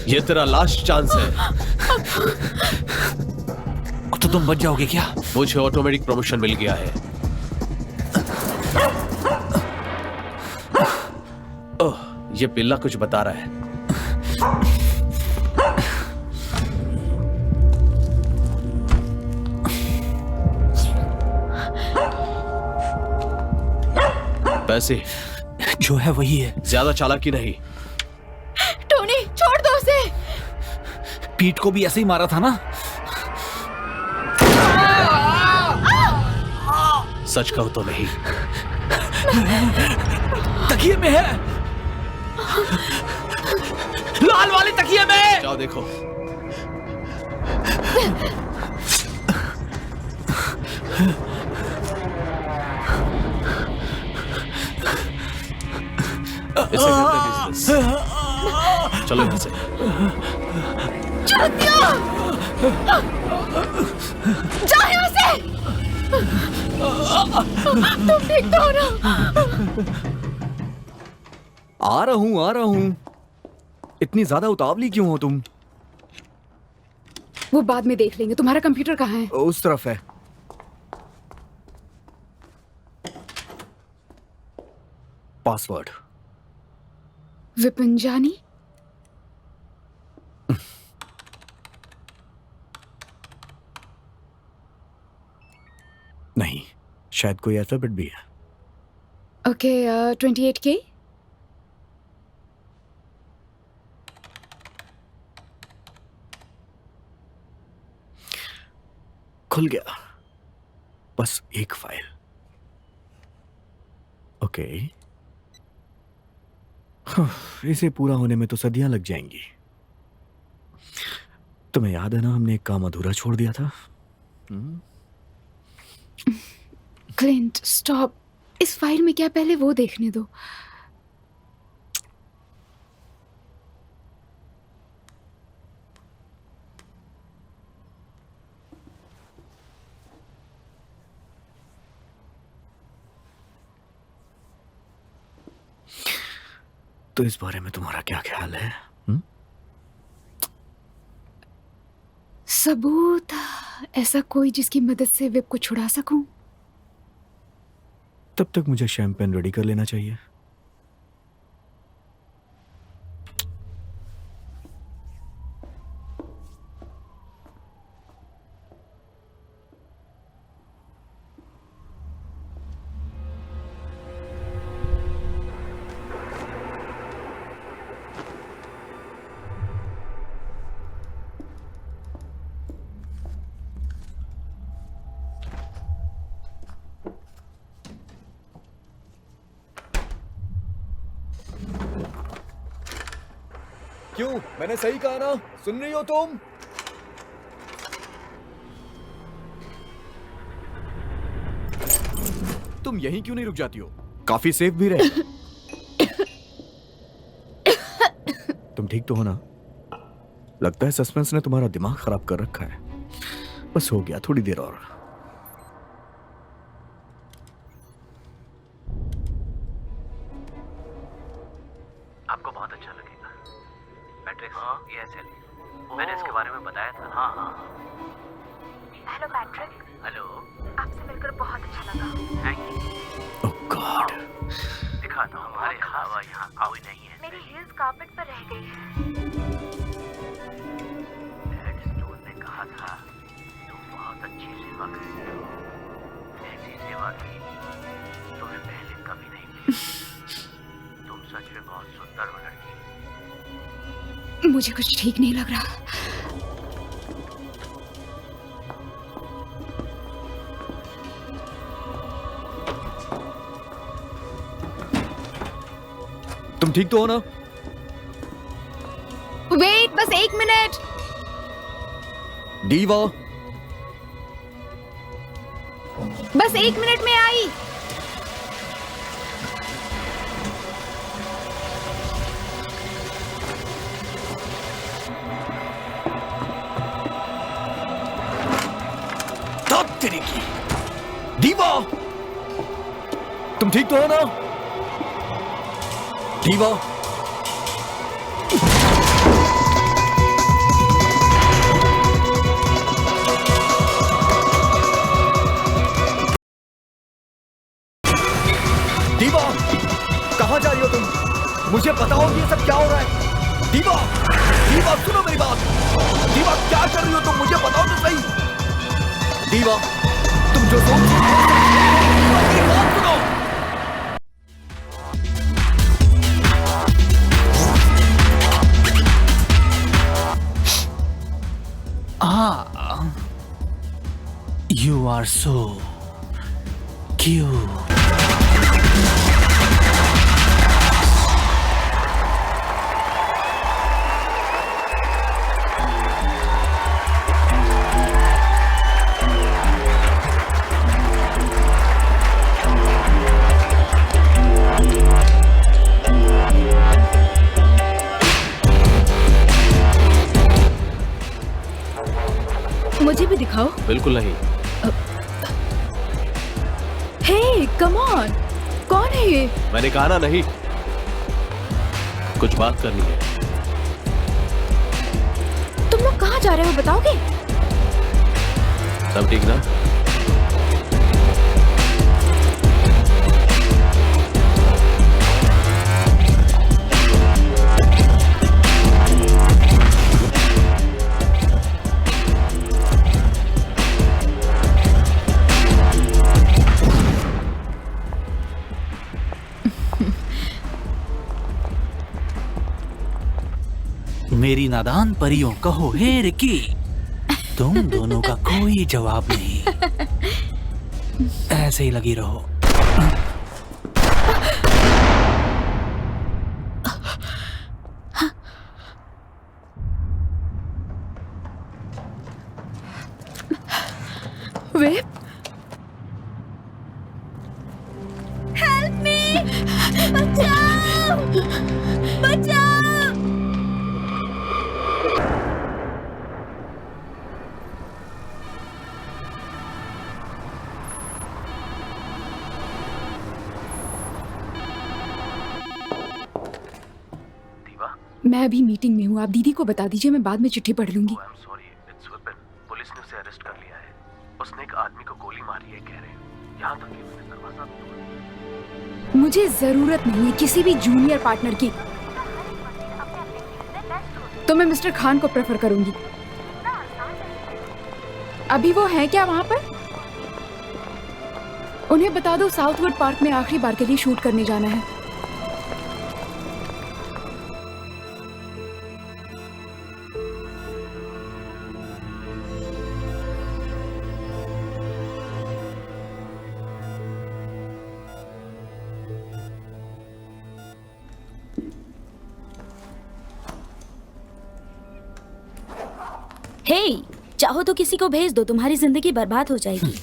ये तेरा last chance है। तो तुम बच जाओगे क्या? मुझे ऑटोमेटिक प्रमोशन मिल गया है। ओह, ये पिल्ला कुछ बता रहा है। पैसे जो है वही है। ज्यादा चालाकी नहीं। टोनी छोड़ दो उसे। पीठ को भी ऐसे ही मारा था ना? सच कहो तो नहीं। तकिए में है, लाल वाले तकिए में। जाओ देखो। इसे कहते हैं बिजनेस। चलो यहाँ से। जाओ यहाँ से। तुम ठीक तो हो ना? आ रहा हूँ। इतनी ज्यादा उतावली क्यों हो तुम? वो बाद में देख लेंगे। तुम्हारा कंप्यूटर कहाँ है? उस तरफ है। पासवर्ड विपंजानी। नहीं, शायद कोई अल्फाबेट भी है। Okay, 28K। खुल गया। बस एक फाइल। ओके, इसे पूरा होने में तो सदियां लग जाएंगी। तुम्हें याद है ना, हमने एक काम अधूरा छोड़ दिया था। Clint stop. इस फाइल में क्या, पहले वो देखने दो। तो इस बारे में तुम्हारा क्या ख्याल है? सबूत, ऐसा कोई जिसकी मदद से वेब को छुड़ा सकूं? तब तक मुझे शैंपेन रेडी कर लेना चाहिए। क्यों, मैंने सही कहा ना? सुन रही हो तुम? तुम यहीं क्यों नहीं रुक जाती हो? काफी सेफ भी रहे। तुम ठीक तो हो ना? लगता है सस्पेंस ने तुम्हारा दिमाग खराब कर रखा है। बस हो गया, थोड़ी देर और। आपको बहुत अच्छा लगेगा। मैट्रिक्स, ये ऐसे मैंने इसके बारे में बताया था। हाँ। Hello Patrick. हेलो, आपसे मिलकर बहुत अच्छा लगा। Thank you. Oh God. दिखाता हूँ, हमारे हवा यहाँ आवी नहीं है। मेरी हील्स कार्पेट पर रह गई है। हेडस्टोन ने कहा था तुम बहुत अच्छी सेवा करती हो। ऐसी सेवा की तुम्हें पहले कभी नहीं मिली। तुम सच में बहुत सुंदर हो लड़की। मुझे कुछ ठीक नहीं लग रहा। तुम ठीक तो हो ना? वेट, बस 1 मिनट। डीवा, बस 1 मिनट में आई। तेरी की डीवा, तुम ठीक तो हो ना? डीवा, बताओ ये सब क्या हो रहा है? दीवा, दीवा सुनो मेरी बात। दीवा क्या कर रही हो तुम? मुझे बताओ तो सही। दीवा, तुम जो सोच रही हो, मेरी बात सुनो। You are so cute. मुझे भी दिखाओ। बिल्कुल नहीं। हे कम ऑन, कौन है ये? मैंने कहा ना नहीं, कुछ बात करनी है। तुम लोग कहाँ जा रहे हो बताओगे? सब ठीक ना? मेरी नादान परियों कहो हे रिकी, तुम दोनों का कोई जवाब नहीं। ऐसे ही लगी रहो। विप, हेल्प मी, बचाओ, बचाओ। मैं अभी मीटिंग में हूँ, आप दीदी को बता दीजिए, मैं बाद में चिट्ठी पढ़ लूंगी। आई am sorry, it's Vipin. Police ने उसे अरेस्ट कर लिया है। उसने एक आदमी को गोली मारी है कह रहे हैं। यहाँ तक कि उसने दरवाजा भी तोड़ा। मुझे जरूरत नहीं है किसी भी जूनियर पार्टनर की, तो मैं मिस्टर खान को प्रेफर करूंगी। अभी वो हैं क्या वहां पर? उन्हें बता दो साउथवुड पार्क में आखिरी बार के लिए शूट करने जाना है। हे, चाहो तो किसी को भेज दो, तुम्हारी जिंदगी बर्बाद हो जाएगी।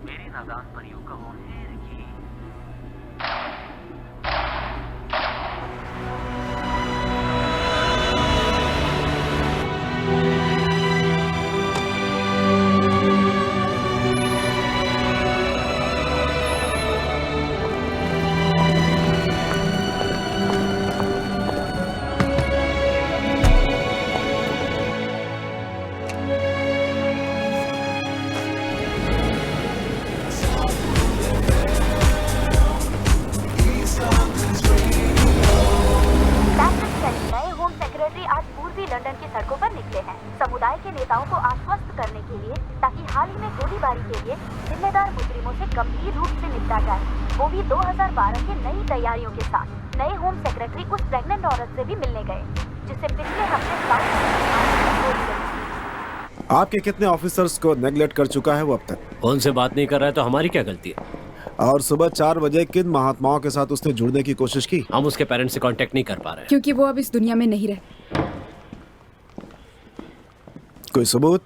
मेरी नादान परियों का वो है कि लंदन की सड़कों पर निकले हैं समुदाय के नेताओं को आश्वस्त करने के लिए, ताकि हाल ही में गोलीबारी के लिए जिम्मेदार मुजरिमों से गंभीर रूप से निपटा जाए, वो भी 2012 की नई तैयारियों के साथ। नए होम सेक्रेटरी उस प्रेग्नेंट औरत से भी मिलने गए जिसे पिछले हफ्ते आपके कितने ऑफिसर्स को नेगलेक्ट कर चुका है वो अब तक? कौन से बात नहीं कर रहा है तो हमारी क्या गलती है? और सुबह 4 बजे किन महात्माओं के साथ उसने जुड़ने की कोशिश की? हम उसके पेरेंट्स से कांटेक्ट नहीं कर पा रहे हैं। क्योंकि वो अब इस दुनिया में नहीं रहे। कोई सबूत?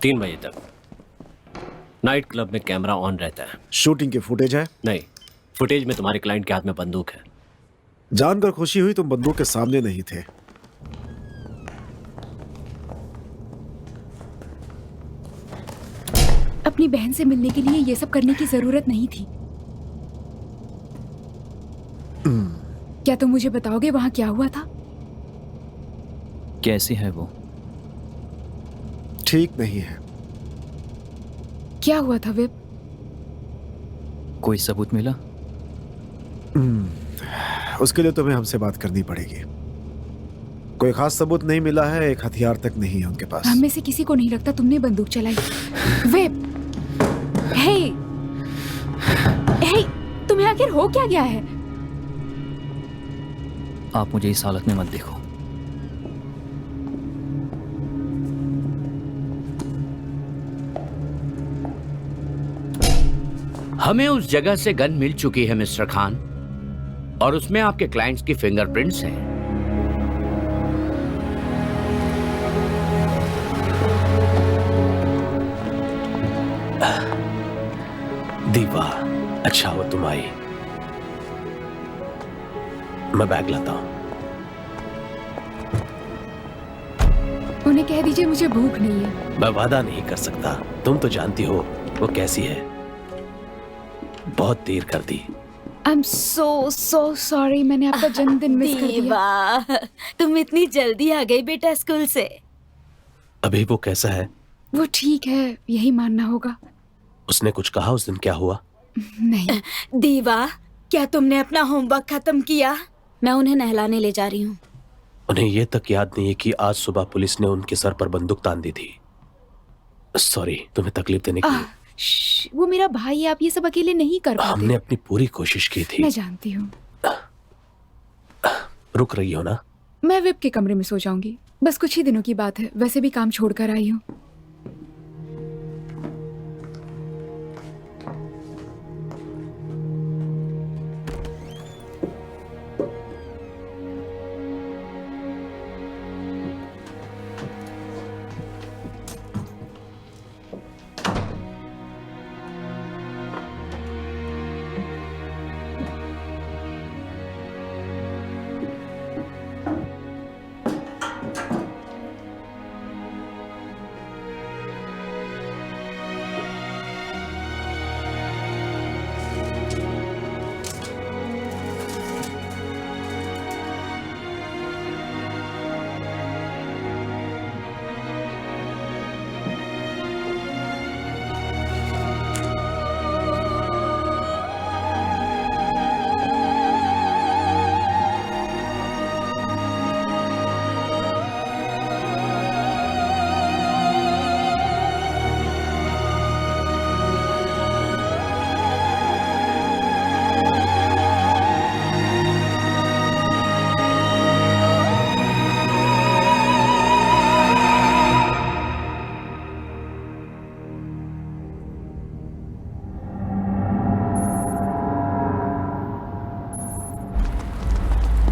3 बजे तक नाइट क्लब में कैमरा ऑन रहता है। शूटिंग की फुटेज है? नहीं, फुटेज में तुम्हारे क्लाइंट के हाथ में बंदूक है। जानकर खुशी हुई तुम बंदूक के सामने नहीं थे। अपनी बहन से मिलने के लिए ये सब करने की जरूरत नहीं थी। क्या तुम मुझे बताओगे वहां क्या हुआ था? कैसी है वो? ठीक नहीं है। क्या हुआ था विप? कोई सबूत मिला? उसके लिए तुम्हें हमसे बात करनी पड़ेगी। कोई खास सबूत नहीं मिला है, एक हथियार तक नहीं है उनके पास। हम में से किसी को नहीं लगता तुमने बंदूक चलाई। विप, हे, हे, तुम्हें आखिर हो क्या गया है? आप मुझे इस हालत में मत देखो। हमें उस जगह से गन मिल चुकी है मिस्टर खान, और उसमें आपके क्लाइंट्स की फिंगरप्रिंट्स हैं। दीवा, अच्छा हो तुम आई। मैं बैग लाता हूं। उन्हें कह दीजिए मुझे भूख नहीं है। मैं वादा नहीं कर सकता, तुम तो जानती हो वो कैसी है। बहुत देर कर दी। आई एम सो सॉरी, मैंने आपका जन्मदिन मिस कर दिया। दीवा, तुम इतनी जल्दी आ गई बेटा स्कूल से। अभी वो कैसा है? वो ठीक है, यही मानना होगा। उसने कुछ कहा उस दिन? क्या हुआ? नहीं। दीवा, क्या तुमने अपना होमवर्क खत्म किया? मैं उन्हें नहलाने ले जा रही हूँ। उन्हें ये तक याद नहीं है कि आज सुबह पुलिस ने उनके सर पर बंदूक तान दी थी। सॉरी तुम्हें तकलीफ देने के लिए। वो मेरा भाई है, आप ये सब अकेले नहीं कर पाते। हमने अपनी पूरी कोशिश की थी। मैं जानती हूँ। रुक रही हो ना? मैं विप के कमरे में सो जाऊंगी, बस कुछ ही दिनों की बात है। वैसे भी काम छोड़कर आई हूँ।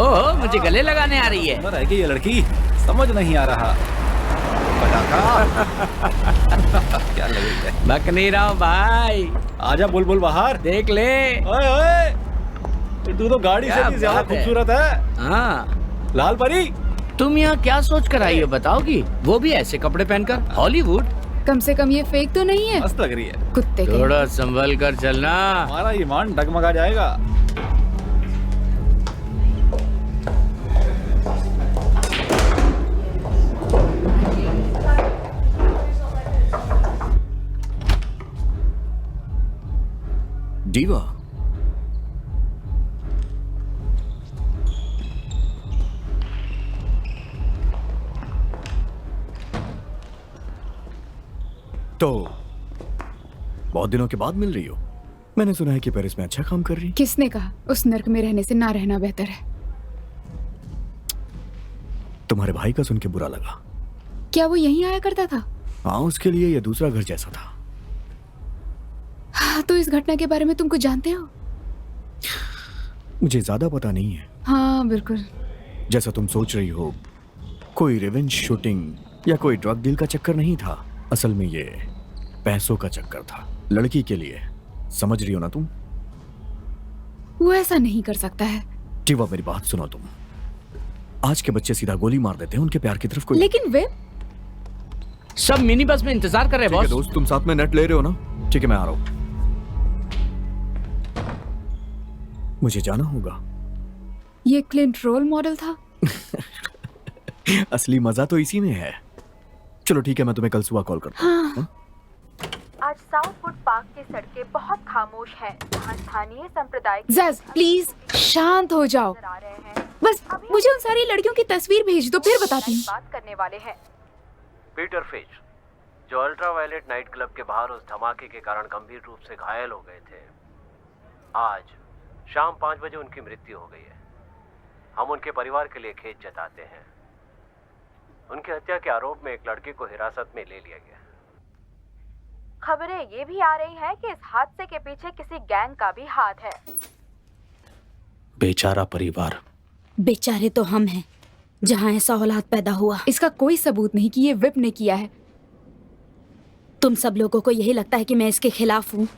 ओह, मुझे गले लगाने आ रही है। रह गई ये लड़की, समझ नहीं आ रहा। क्या लग रही है? बक नहीं रहा हूं भाई। आजा बुलबुल बाहर देख ले। ओए ओए, तू तो गाड़ी से भी ज्यादा खूबसूरत है। हाँ, लाल परी, तुम यहाँ क्या सोच कर आई हो बताओगी? वो भी ऐसे कपड़े पहनकर? हॉलीवुड। कम से कम ये फेक तो नहीं है। मस्त लग रही है। कुत्ते के। थोड़ा संभल कर चलना। हमारा ईमान डगमगा जाएगा। दीवा, तो बहुत दिनों के बाद मिल रही हो। मैंने सुना है कि पेरिस में अच्छा काम कर रही। किसने कहा? उस नर्क में रहने से ना रहना बेहतर है। तुम्हारे भाई का सुन के बुरा लगा। क्या वो यहीं आया करता था? हाँ, उसके लिए यह दूसरा घर जैसा था। हाँ, तो इस घटना के बारे में तुम कुछ जानते हो? मुझे ज्यादा पता नहीं है। हाँ बिल्कुल। जैसा तुम सोच रही हो, कोई रिवेंज शूटिंग या कोई ड्रग डील का चक्कर नहीं था। असल में ये पैसों का चक्कर था, लड़की के लिए। समझ रही हो ना तुम? वो ऐसा नहीं कर सकता है। टीवा, मेरी बात सुनो तुम। आज के बच्चे सीधा गोली मार देते हैं उनके प्यार की तरफ कोई। लेकिन वे सब मिनी बस में इंतजार कर रहे हैं बॉस। दोस्त, तुम साथ में नेट ले रहे हो ना? ठीक है, मैं आ रहा हूं। मुझे जाना होगा। ये क्लिंट रोल मॉडल था। असली मजा तो इसी में है। चलो ठीक है, मैं तुम्हें कल सुबह कॉल करता हूँ। हाँ? आज साउथवुड पार्क की सड़कें बहुत खामोश हैं, जहां स्थानीय संप्रदाय के जज प्लीज शांत हो जाओ। नजर आ रहे हैं। बस मुझे उन सारी लड़कियों की तस्वीर भेज दो, फिर बताती हूँ। बात करने वाले हैं। पीटर फिच, जो अल्ट्रावायलेट नाइट क्लब के बाहर उस धमाके के कारण गंभीर रूप से घायल हो गए थे, आज शाम 5 बजे उनकी मृत्यु हो गई है। हम उनके परिवार के लिए खेद जताते हैं। उनकी हत्या के आरोप में एक लड़के को हिरासत में ले लिया गया। खबरें ये भी आ रही हैं कि इस हादसे के पीछे किसी गैंग का भी हाथ है। बेचारा परिवार। बेचारे तो हम हैं, जहाँ ऐसा औलाद पैदा हुआ। इसका कोई सबूत नहीं कि ये विप ने किया है। तुम सब लोगों को यही लगता है कि मैं इसके खिलाफ हूँ?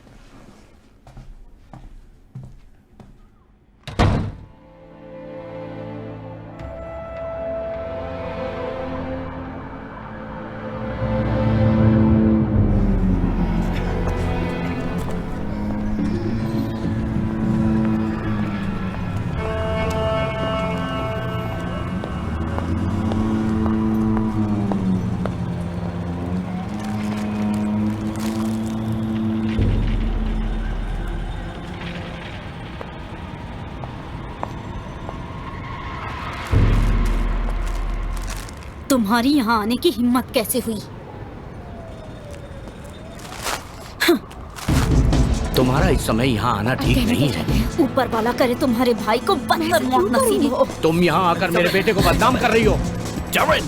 तुम्हारी यहाँ आने की हिम्मत कैसे हुई? तुम्हारा इस समय यहाँ आना ठीक नहीं है। ऊपर वाला करे तुम्हारे भाई को बंदर मौत नसीब हो। तुम यहाँ आकर मेरे बेटे को बदनाम कर रही हो। जैरेन,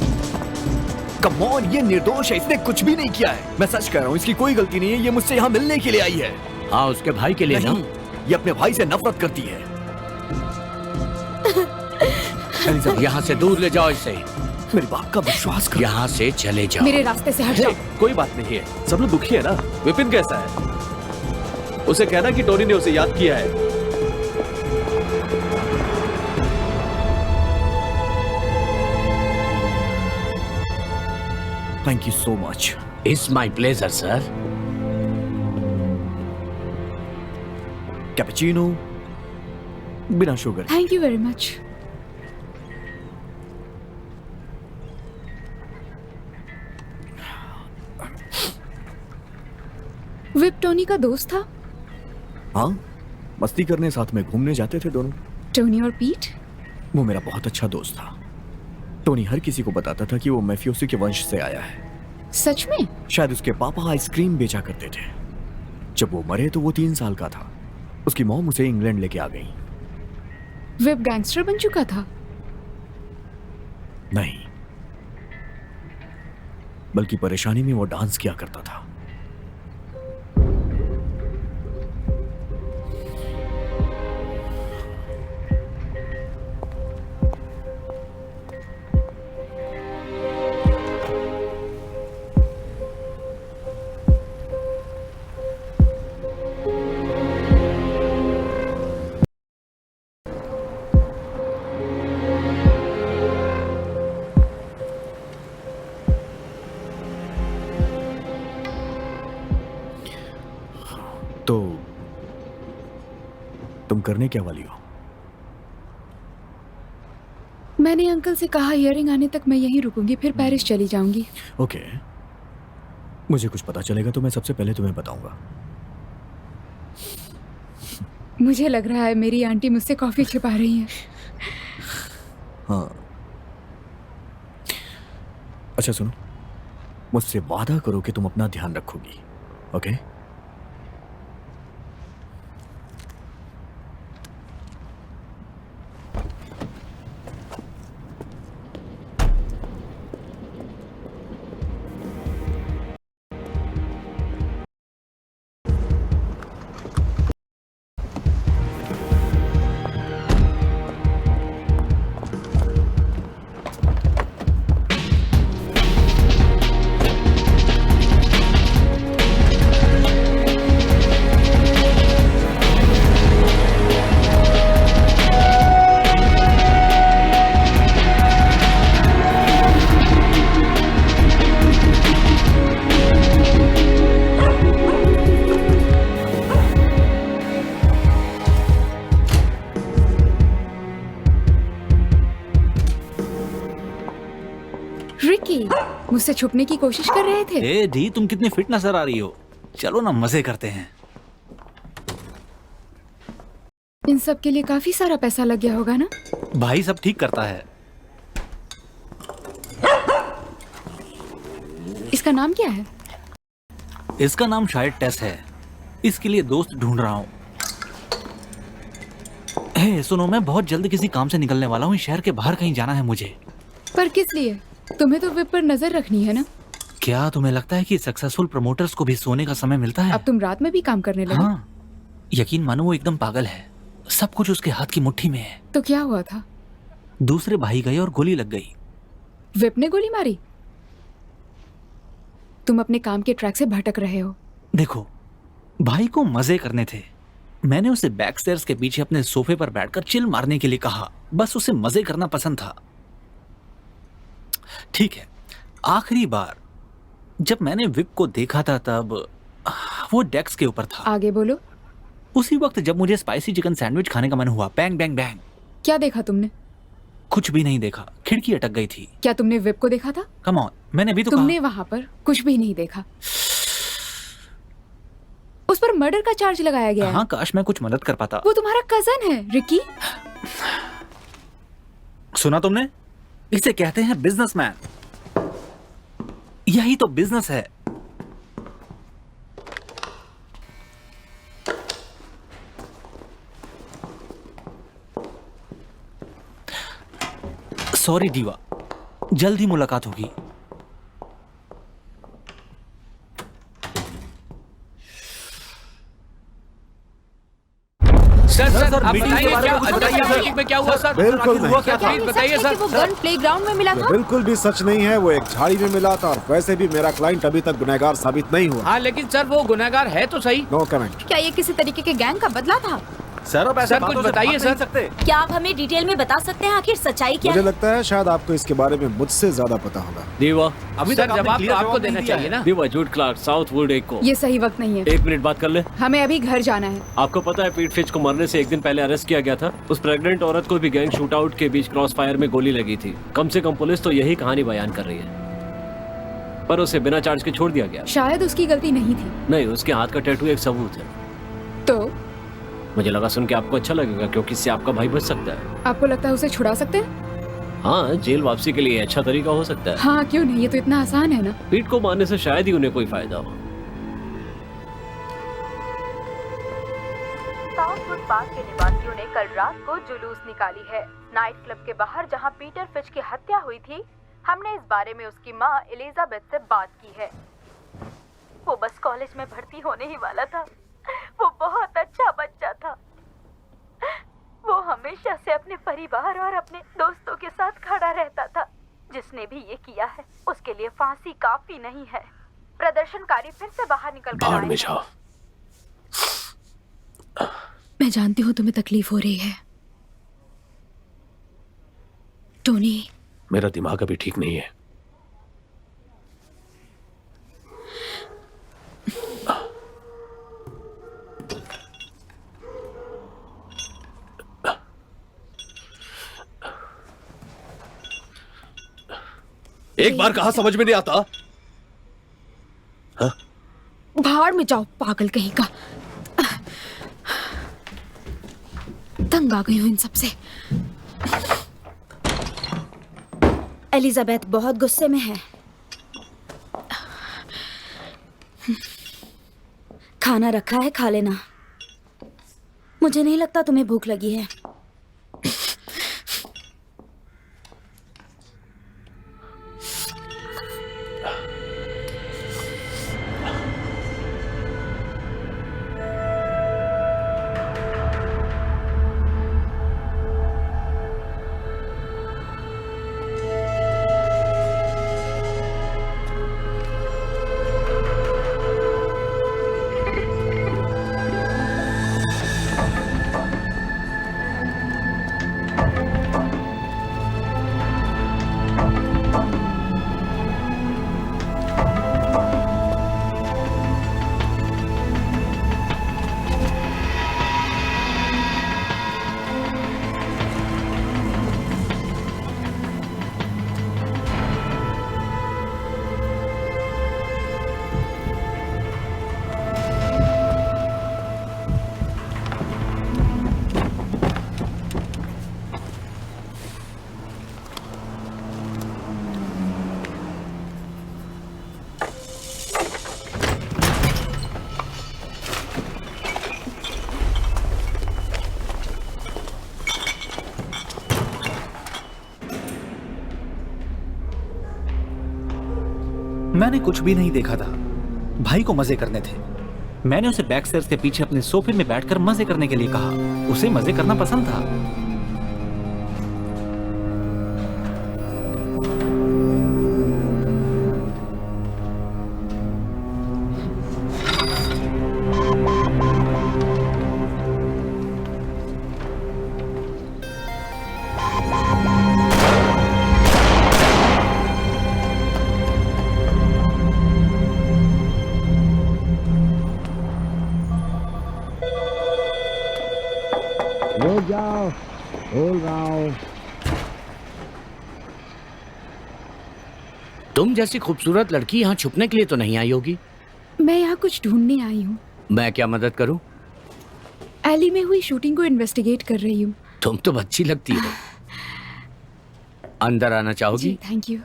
कम ऑन, ये निर्दोष है, इसने कुछ भी नहीं किया है। मैं सच कह रहा हूँ, इसकी कोई गलती नहीं है। ये मुझसे यहाँ मिलने के लिए आई है। हाँ, उसके भाई के लिए ना। ये अपने भाई से नफरत करती है। यहाँ से दूर ले जाओ इसे। मेरे बाप का विश्वास कर। यहाँ से चले जाओ। मेरे रास्ते से हट जाओ। कोई बात नहीं है, सब लोग दुखी है ना। विपिन कैसा है? उसे कहना कि टोनी ने उसे याद किया है। Thank you so much. It's my pleasure sir. Cappuccino बिना sugar. Thank you very much. Vip Tony का दोस्त था? हाँ, मस्ती करने साथ में घूमने जाते थे दोनों। टोनी और पीट? वो मेरा बहुत अच्छा दोस्त था। टोनी हर किसी को बताता था कि वो मैफियोसी के वंश से आया है। सच में? शायद उसके पापा आइसक्रीम बेचा करते थे। जब वो मरे तो वो 3 साल का था। उसकी मॉम उसे इंग्लैंड लेके आ गई। विप गैंगस्टर बन चुका था? नहीं, बल्कि परेशानी में वो डांस किया करता था। तो तुम करने क्या वाली हो? मैंने अंकल से कहा हियरिंग आने तक मैं यहीं रुकूंगी, फिर पेरिस चली जाऊंगी। ओके, मुझे कुछ पता चलेगा तो मैं सबसे पहले तुम्हें बताऊंगा। मुझे लग रहा है मेरी आंटी मुझसे कॉफी छिपा रही है। हाँ, अच्छा सुनो, मुझसे वादा करो कि तुम अपना ध्यान रखोगी। ओके? रिकी, मुझसे छुपने की कोशिश कर रहे थे। ए डी, तुम कितनी फिट नजर आ रही हो। चलो ना मजे करते हैं। इन सब के लिए काफी सारा पैसा लग गया होगा ना? भाई सब ठीक करता है। इसका नाम क्या है? इसका नाम शायद टेस है। इसके लिए दोस्त ढूंढ रहा हूँ। हे सुनो, मैं बहुत जल्द किसी काम से निकलने वाला हूँ। शहर के बाहर कहीं जाना है मुझे। पर किस लिए? तुम्हें तो वेब पर नजर रखनी है ना? क्या तुम्हें लगता है कि सक्सेसफुल प्रमोटर्स को भी सोने का समय मिलता है? अब तुम रात में भी काम करने लगे? हाँ, यकीन मानो वो एकदम पागल है। सब कुछ उसके हाथ की मुट्ठी में है। तो क्या हुआ था? दूसरे भाई गए और गोली लग गई। वेब ने गोली मारी? तुम अपने काम के ट्रैक से भटक रहे हो। देखो, भाई को मजे करने थे। मैंने उसे बैक स्टेयर्स के पीछे अपने सोफे पर बैठकर चिल मारने के लिए कहा। बस उसे मजे करना पसंद था। ठीक है, आखिरी बार जब मैंने विप को देखा था तब वो डेस्क के ऊपर था। आगे बोलो। उसी वक्त जब मुझे स्पाइसी चिकन सैंडविच खाने का मन हुआ। Bang bang bang. क्या देखा तुमने? कुछ भी नहीं देखा। खिड़की अटक गई थी। क्या तुमने वेब को देखा था? कम ऑन, मैंने भी तो तुमने वहां पर कुछ भी नहीं देखा। उस पर मर्डर का चार्ज लगाया गया है। हाँ, काश मैं कुछ मदद कर पाता। वो तुम्हारा कजन है रिकी। सुना तुमने? इसे कहते हैं बिजनेसमैन। यही तो बिजनेस है। सॉरी दीवा, जल्द ही मुलाकात होगी। सर, मीटिंग में क्या हुआ सर? बिल्कुल नहीं। बताइए सर। वो गन प्लेग्राउंड में मिला था? बिल्कुल भी सच नहीं है। वो एक झाड़ी में मिला था और वैसे भी मेरा क्लाइंट अभी तक गुनहगार साबित नहीं हुआ। हाँ, लेकिन सर वो गुनहगार है तो सही। No comment. क्या ये किसी तरीके के गैंग का बदला था? सर, अब ऐसे कुछ बताइए सर। क्या आप हमें डिटेल में बता सकते हैं आखिर सच्चाई क्या मुझे है? लगता है शायद आपको इसके बारे में मुझसे ज्यादा पता होगा। दीवा, अभी तक जवाब तो आपको देना चाहिए ना। दीवा, जूड क्लार्क, साउथवुड एक को। ये सही वक्त नहीं है। 1 मिनट बात कर ले। हमें अभी घर जाना है। आपको पता है पीट फिच को मरने से 1 दिन पहले अरेस्ट किया गया था। उस प्रेग्नेंट औरत को भी गैंग शूटआउट के बीच क्रॉस फायर में गोली लगी थी। कम से कम पुलिस तो यही कहानी बयान कर रही है, पर उसे बिना चार्ज के छोड़ दिया गया। शायद उसकी गलती नहीं थी। नहीं, उसके हाथ का टैटू एक सबूत है। तो मुझे लगा सुन के आपको अच्छा लगेगा, क्योंकि इससे आपका भाई बच सकता है। आपको लगता है उसे छुड़ा सकते हैं? हाँ, जेल वापसी के लिए अच्छा तरीका हो सकता है। हाँ, क्यों नहीं? ये तो इतना आसान है ना। पीट को मारने से शायद ही उन्हें कोई फायदा हो। साउथवुड पार्क के निवासियों ने कल रात को जुलूस निकाली है नाइट क्लब के बाहर जहां पीटर फिच की हत्या हुई थी। हमने इस बारे में उसकी मां एलिजाबेथ से बात की है। वो बस कॉलेज में भर्ती होने ही वाला था। वो बहुत अच्छा बच्चा था। वो हमेशा से अपने परिवार और अपने दोस्तों के साथ खड़ा रहता था। जिसने भी ये किया है उसके लिए फांसी काफी नहीं है। प्रदर्शनकारी फिर से बाहर निकल कर आए। जाओ। मैं जानती हूँ तुम्हें तकलीफ हो रही है टोनी। मेरा दिमाग अभी ठीक नहीं है। एक बार कहा समझ में नहीं आता। हाँ? भाड़ में जाओ पागल कहीं का। तंग आ गई हूँ इन सबसे। एलिजाबेथ बहुत गुस्से में है। खाना रखा है, खा लेना। मुझे नहीं लगता तुम्हें भूख लगी है। मैंने कुछ भी नहीं देखा था। भाई को मजे करने थे। मैंने उसे बैक स्टेयर्स के पीछे अपने सोफे में बैठकर मजे करने के लिए कहा। उसे मजे करना पसंद था। तुम जैसी खूबसूरत लड़की यहाँ छुपने के लिए तो नहीं आई होगी। मैं यहाँ कुछ ढूंढने आई हूँ। मैं क्या मदद करूँ? एली में हुई शूटिंग को इन्वेस्टिगेट कर रही हूँ। तुम तो अच्छी लगती हो। अंदर आना चाहोगी? जी थैंक यू।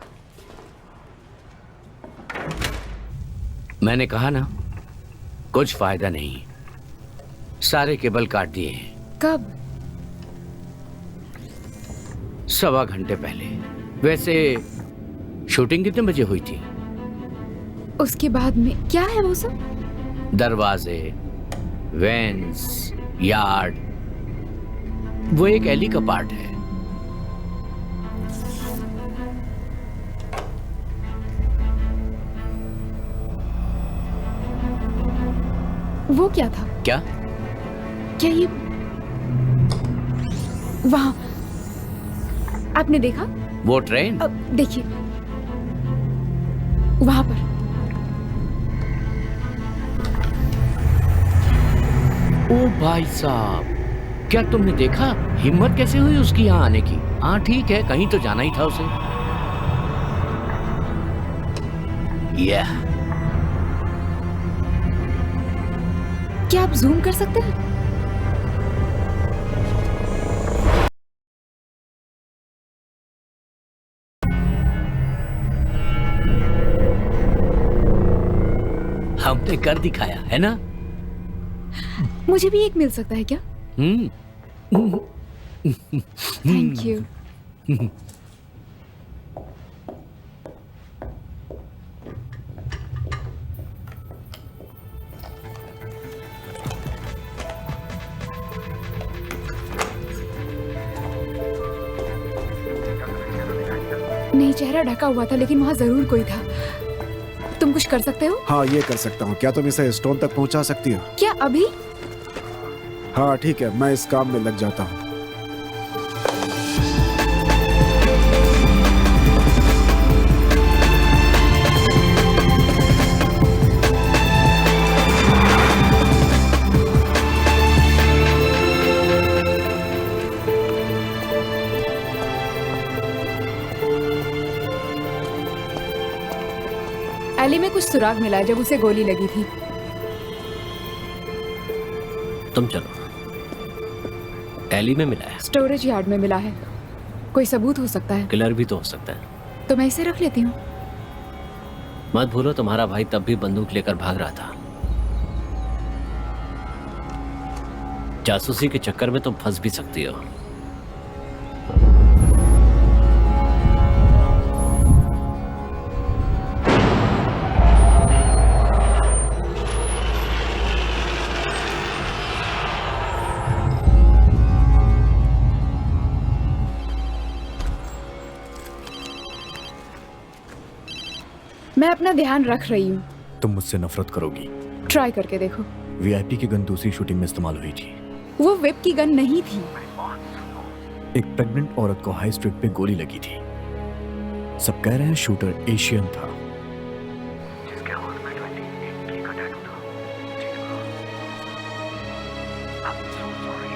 मैंने कहा ना, कुछ फायदा नहीं। सारे केबल काट दिए हैं। कब? 1.25 घंटे पहले। वैसे शूटिंग कितने बजे हुई थी? उसके बाद में क्या है वो सब? दरवाजे, वेंस, यार्ड, वो एक एली का पार्ट है। वो क्या था? क्या? क्या ये वहां आपने देखा? वो ट्रेन? अब देखिए वहां पर। ओ भाई साहब, क्या तुमने देखा? हिम्मत कैसे हुई उसकी यहाँ आने की? हाँ ठीक है, कहीं तो जाना ही था उसे। यह क्या आप जूम कर सकते हैं? हमने कर दिखाया है ना? मुझे भी एक मिल सकता है क्या? Thank you. नहीं, चेहरा ढका हुआ था लेकिन वहां जरूर कोई था। तुम कुछ कर सकते हो? हाँ, ये कर सकता हूँ। क्या तुम इसे स्टोन तक पहुँचा सकती हो? क्या अभी? हाँ ठीक है, मैं इस काम में लग जाता हूँ। एली में कुछ सुराग मिला है जब उसे गोली लगी थी। तुम चलो। एली में मिला है? स्टोरेज यार्ड में मिला है। कोई सबूत हो सकता है। किलर भी तो हो सकता है। तो मैं इसे रख लेती हूँ। मत भूलो तुम्हारा भाई तब भी बंदूक लेकर भाग रहा था। जासूसी के चक्कर में तुम फंस भी सकती हो। मैं अपना ध्यान रख रही हूँ। तुम मुझसे नफरत करोगी। ट्राई करके देखो। वीआईपी की गन दूसरी शूटिंग में इस्तेमाल हुई थी। वो वेब की गन नहीं थी। एक प्रेग्नेंट औरत को हाई स्ट्रीट पे गोली लगी थी। सब कह रहे हैं शूटर एशियन था। जिसके हाथ में 28 का टैटू था। I'm so sorry.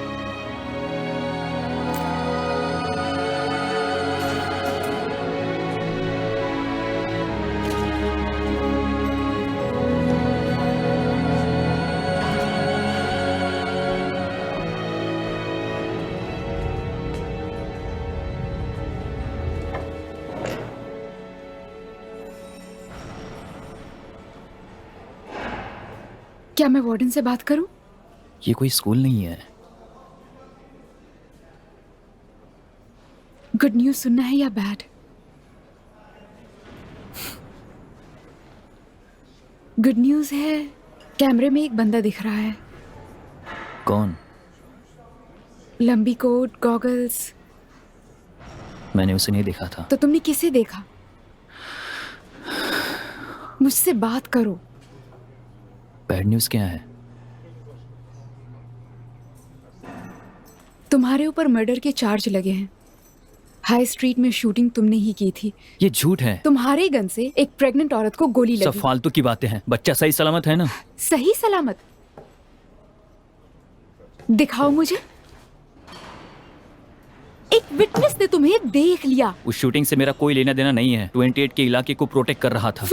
क्या मैं वार्डन से बात करूं? ये कोई स्कूल नहीं है। गुड न्यूज सुनना है या बैड? गुड न्यूज है, कैमरे में एक बंदा दिख रहा है। कौन? लंबी कोट, गॉगल्स। मैंने उसे नहीं देखा था। तो तुमने किसे देखा? मुझसे बात करो। बैड न्यूज़ क्या है? तुम्हारे ऊपर मर्डर के चार्ज लगे हैं। हाई स्ट्रीट में शूटिंग तुमने ही की थी। ये झूठ है। तुम्हारे गन से एक प्रेग्नेंट औरत को गोली सब लगी। फालतू की बातें हैं। बच्चा सही सलामत है ना? सही सलामत? दिखाओ मुझे। एक विटनेस ने तुम्हें देख लिया। उस शूटिंग से मेरा कोई लेना देना नहीं है। 28 के इलाके को प्रोटेक्ट कर रहा था।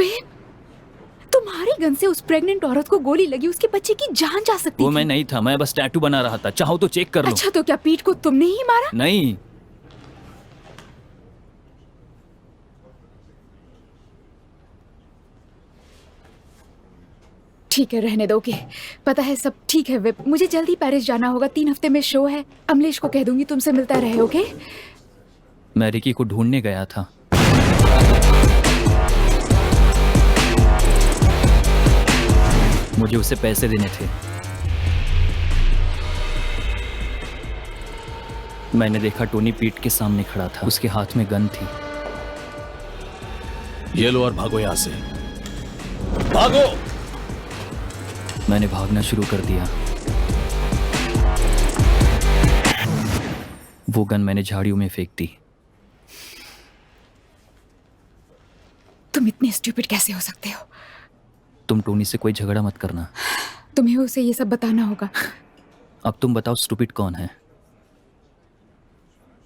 तुम्हारी गन से उस प्रेग्नेंट औरत को गोली लगी, उसके बच्चे की जान जा सकती वो थी। मैं नहीं था, मैं बस टैटू बना रहा था। चाहो तो चेक कर लो। अच्छा, तो क्या पीठ को तुमने ही मारा? नहीं। ठीक है, रहने दोगे? पता है, सब ठीक है विप। मुझे जल्दी पेरिस जाना होगा, 3 हफ्ते में शो है। अमलेश को कह दूंगी तुमसे मिलता रहे, ओके? मैं रिकी को ढूंढने गया था। मुझे उसे पैसे देने थे। मैंने देखा टोनी पीट के सामने खड़ा था। उसके हाथ में गन थी। ये लो और भागो यहां से। भागो! मैंने भागना शुरू कर दिया। वो गन मैंने झाड़ियों में फेंक दी। तुम इतने स्टूपिड कैसे हो सकते हो? तुम टोनी से कोई झगड़ा मत करना। तुम्हें उसे ये सब बताना होगा। अब तुम बताओ, स्टूपिड कौन है?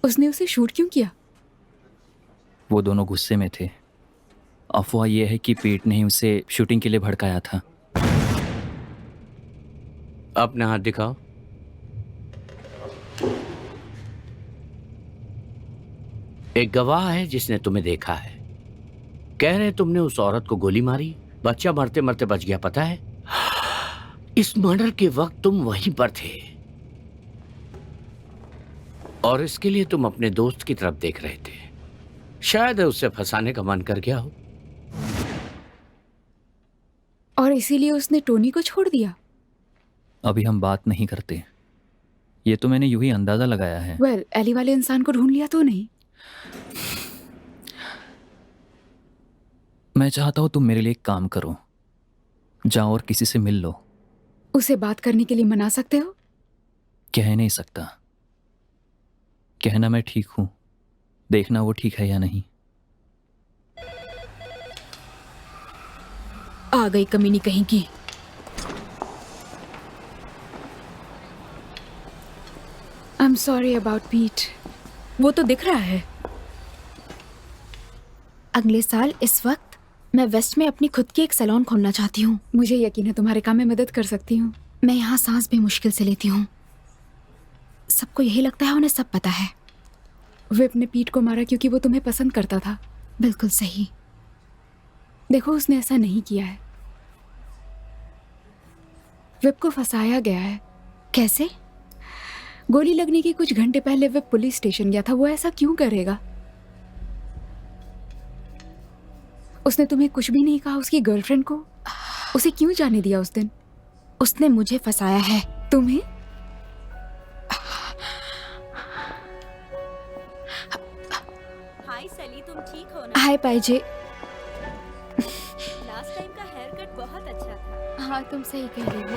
उसने उसे शूट क्यों किया? वो दोनों गुस्से में थे। अफवाह यह है कि पीट ने ही उसे शूटिंग के लिए भड़काया था। अपने हाथ दिखाओ। एक गवाह है जिसने तुम्हें देखा है। कह रहे तुमने उस औरत को गोली मारी, बच्चा मरते मरते बच गया, पता है? इस मर्डर के वक्त तुम वहीं पर थे और इसके लिए तुम अपने दोस्त की तरफ देख रहे थे। शायद उसे फंसाने का मन कर गया हो और इसीलिए उसने टोनी को छोड़ दिया। अभी हम बात नहीं करते। ये तो मैंने यूं ही अंदाजा लगाया है। वेल, एली वाले इंसान को ढूंढ लिया तो नहीं? मैं चाहता हूं तुम मेरे लिए एक काम करो। जाओ और किसी से मिल लो। उसे बात करने के लिए मना सकते हो? कह नहीं सकता। कहना मैं ठीक हूं, देखना वो ठीक है या नहीं। आ गई कमीनी कहीं की। आई एम सॉरी अबाउट पीट। वो तो दिख रहा है। अगले साल इस वक्त मैं वेस्ट में अपनी खुद की एक सैलून खोलना चाहती हूँ। मुझे यकीन है तुम्हारे काम में मदद कर सकती हूँ। मैं यहाँ सांस भी मुश्किल से लेती हूँ। सबको यही लगता है उन्हें सब पता है। विप ने पीट को मारा क्योंकि वो तुम्हें पसंद करता था। बिल्कुल सही। देखो, उसने ऐसा नहीं किया है। विप को फंसाया गया है। कैसे? गोली लगने के कुछ घंटे पहले विप पुलिस स्टेशन गया था। वो ऐसा क्यों करेगा? उसने तुम्हें कुछ भी नहीं कहा उसकी गर्लफ्रेंड को? उसे क्यों जाने दिया उस दिन? उसने मुझे फंसाया है। तुम्हें? हाय सली, तुम ठीक हो ना? हाय पाइजे। लास्ट टाइम का हेयर कट बहुत अच्छा था। हाँ, तुम सही कह रही हो।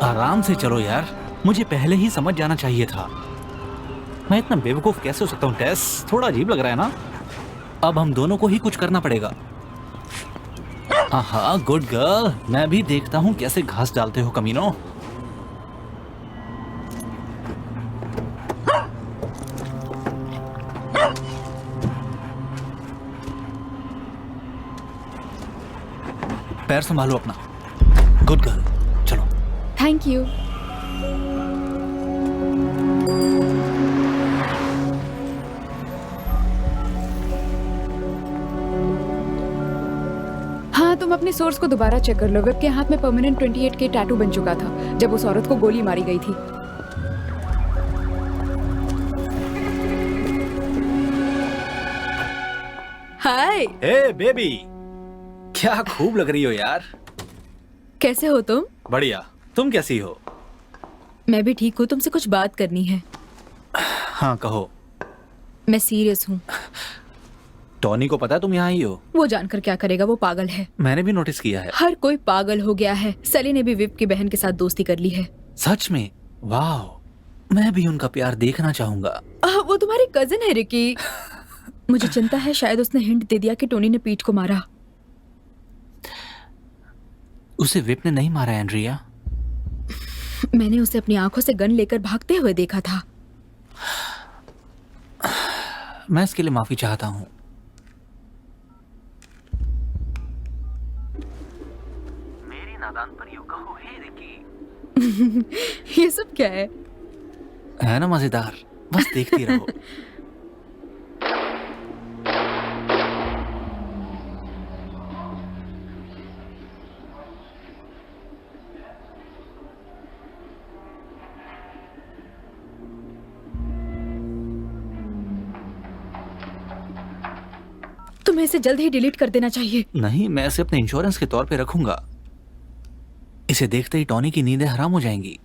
आराम से चलो यार, मुझे पहले ही समझ जाना चाहिए था। मैं इतना बेवकूफ कैसे हो सकता हूँ टेस? थोड़ा अजीब लग रहा है ना? अब हम दोनों को ही कुछ करना पड़ेगा। हाँ, गुड गर्ल। मैं भी देखता हूँ कैसे घास डालते हो कमीनो। पैर संभालो अपना। गुड गर्ल, चलो। Thank you. तुम अपने सोर्स को दोबारा चेक कर लो। वेब के हाथ में परमानेंट 28 के टैटू बन चुका था जब उस औरत को गोली मारी गई थी। हाय। हे बेबी, क्या खूब लग रही हो यार। कैसे हो तुम? बढ़िया, तुम कैसी हो? मैं भी ठीक हूँ, तुमसे कुछ बात करनी है। हाँ कहो। मैं सीरियस हूँ। टॉनी को पता है तुम यहाँ आई हो? वो जानकर क्या करेगा, वो पागल है। मैंने भी नोटिस किया है। हर कोई पागल हो गया है। सली ने भी विप की बहन के साथ दोस्ती कर ली है। सच में? वाह, मैं भी उनका प्यार देखना चाहूंगा। वो तुम्हारी कजिन है रिकी। मुझे चिंता है शायद उसने हिंट दे दिया कि टोनी ने पीट को मारा। उसे विप ने नहीं मारा एंड्रिया। मैंने उसे अपनी आंखों से गन लेकर भागते हुए देखा था। मैं इसके लिए माफी चाहता हूँ। मेरी नादान परियों कहो हे रिकी। ये सब क्या है ना मजेदार, बस देखती रहो। तुम्हें इसे जल्द ही डिलीट कर देना चाहिए। नहीं, मैं इसे अपने इंश्योरेंस के तौर पे रखूंगा। इसे देखते ही टॉनी की नींदें हराम हो जाएंगी।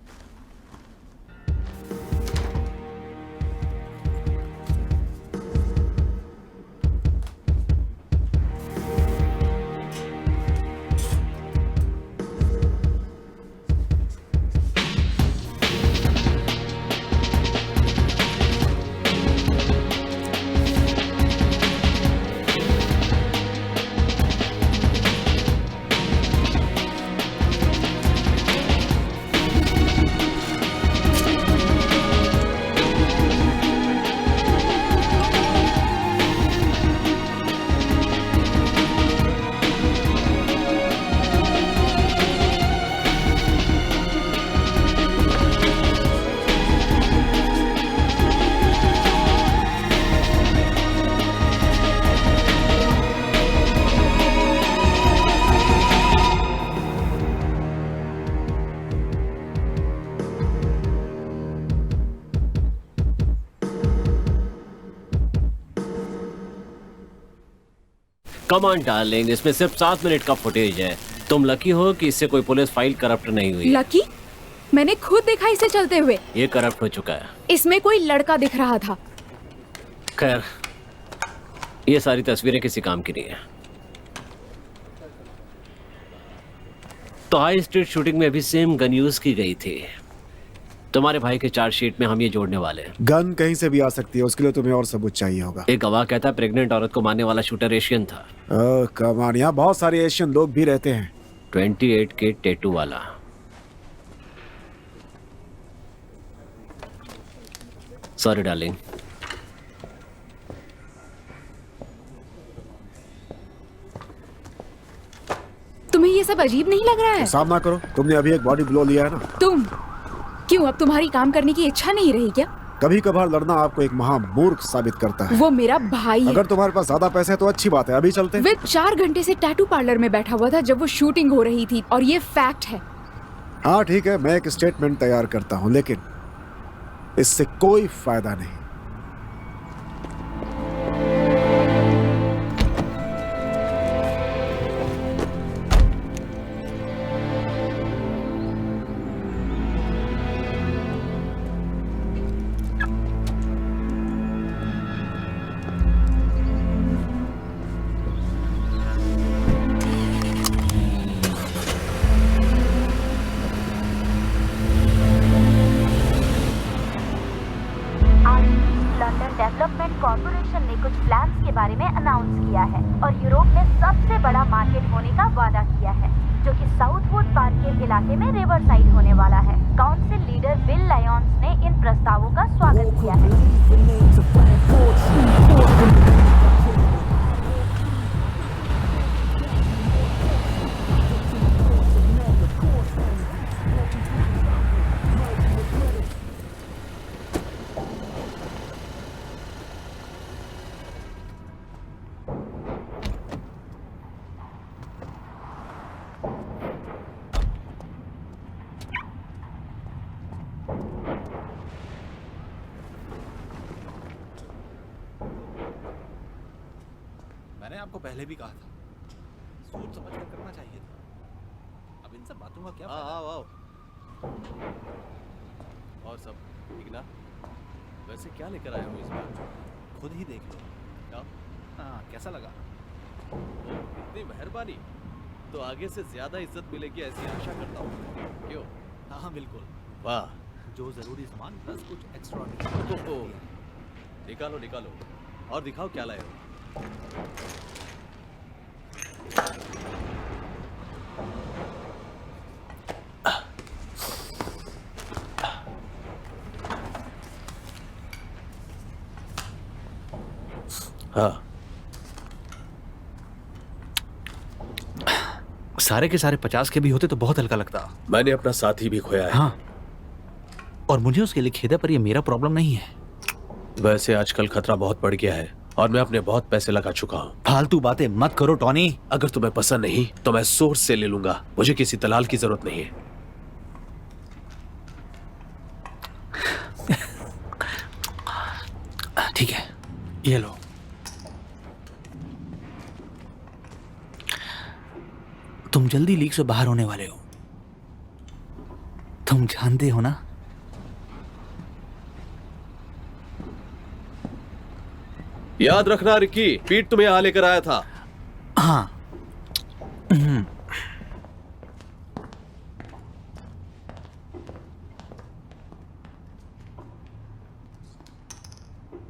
कम ऑन डार्लिंग, इसमें सिर्फ 7 मिनट का फुटेज है। तुम लकी हो कि इससे कोई पुलिस फाइल करप्ट नहीं हुई। लकी? मैंने खुद देखा इसे चलते हुए। ये करप्ट हो चुका है। इसमें कोई लड़का दिख रहा था। खैर, ये सारी तस्वीरें किसी काम की नहीं है। तो हाई स्ट्रीट शूटिंग में भी सेम गन यूज की गई थी। तुम्हारे भाई के चार्जशीट में हम ये जोड़ने वाले हैं। गन कहीं से भी आ सकती है, उसके लिए तुम्हें और सबूत चाहिए होगा। एक गवाह कहता है प्रेग्नेंट औरत को मारने वाला शूटर एशियन था। कमान, यहाँ बहुत सारे एशियन लोग भी रहते हैं। 28 के टैटू वाला। Sorry darling. तुम्हें ये सब अजीब नहीं लग रहा है? सामना करो, तुमने अभी एक बॉडी ब्लो लिया है ना। तुम क्यों, अब तुम्हारी काम करने की इच्छा नहीं रही क्या? कभी कभार लड़ना आपको एक महामूर्ख साबित करता है। वो मेरा भाई है। अगर तुम्हारे पास ज्यादा पैसे है तो अच्छी बात है, अभी चलते हैं। वे 4 घंटे से टैटू पार्लर में बैठा हुआ था जब वो शूटिंग हो रही थी, और ये फैक्ट है। हाँ ठीक है, मैं एक स्टेटमेंट तैयार करता हूँ, लेकिन इससे कोई फायदा नहीं। डेवलपमेंट कॉर्पोरेशन ने कुछ प्लान्स के बारे में अनाउंस किया है और यूरोप में सबसे बड़ा मार्केट होने का वादा किया है, जो कि साउथवुड पार्क इलाके में रिवर साइड होने वाला है। काउंसिल लीडर बिल लायंस ने इन प्रस्तावों का स्वागत किया है। आपको पहले भी कहा था, सोच समझ कर करना चाहिए था। अब इन सब बातों का क्या फायदा? आओ। और सब ठीक ना? वैसे क्या लेकर आया हूँ इस बार? खुद ही देख लो। क्या? हाँ, कैसा लगा? इतनी मेहरबानी। तो आगे से ज्यादा इज्जत मिलेगी ऐसी आशा करता हूँ। क्यों? हाँ बिल्कुल। वाह, जो जरूरी सामान प्लस कुछ एक्स्ट्रा। निकालो निकालो और दिखाओ क्या लाए हो। हाँ, सारे के सारे 50 के भी होते तो बहुत हल्का लगता। मैंने अपना साथी भी खोया है। हाँ, और मुझे उसके लिए खेद है, पर ये मेरा प्रॉब्लम नहीं है। वैसे आजकल खतरा बहुत बढ़ गया है और मैं अपने बहुत पैसे लगा चुका हूँ। फालतू बातें मत करो टॉनी। अगर तुम्हें पसंद नहीं तो मैं सोर्स से ले लूंगा। मुझे किसी दलाल की जरूरत नहीं है। ठीक है, ये लो। तुम जल्दी लीग से बाहर होने वाले हो, तुम जानते हो ना? याद रखना रिकी, पीट तुम्हें यहाँ लेकर आया था। हाँ।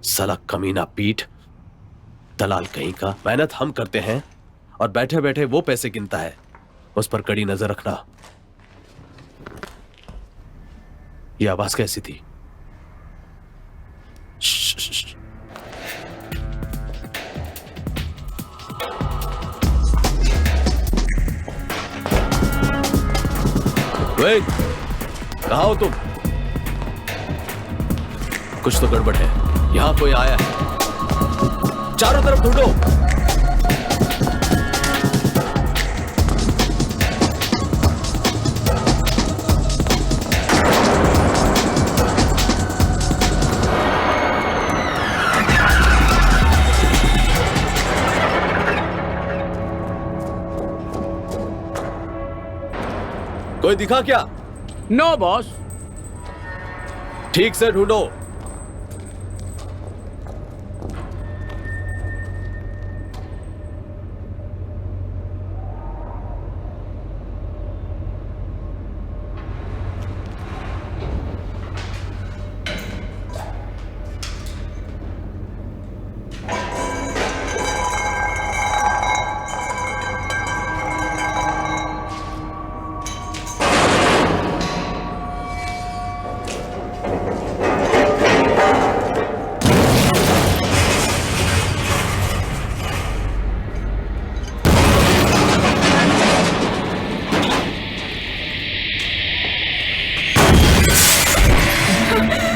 साला कमीना पीट, दलाल कहीं का। मेहनत हम करते हैं और बैठे बैठे वो पैसे गिनता है। उस पर कड़ी नजर रखना। ये आवाज कैसी थी? वेट, कहाँ हो तुम? कुछ तो गड़बड़ है। यहां कोई आया है। चारों तरफ ढूंढो। कोई दिखा क्या? No boss. ठीक से ढूंढो।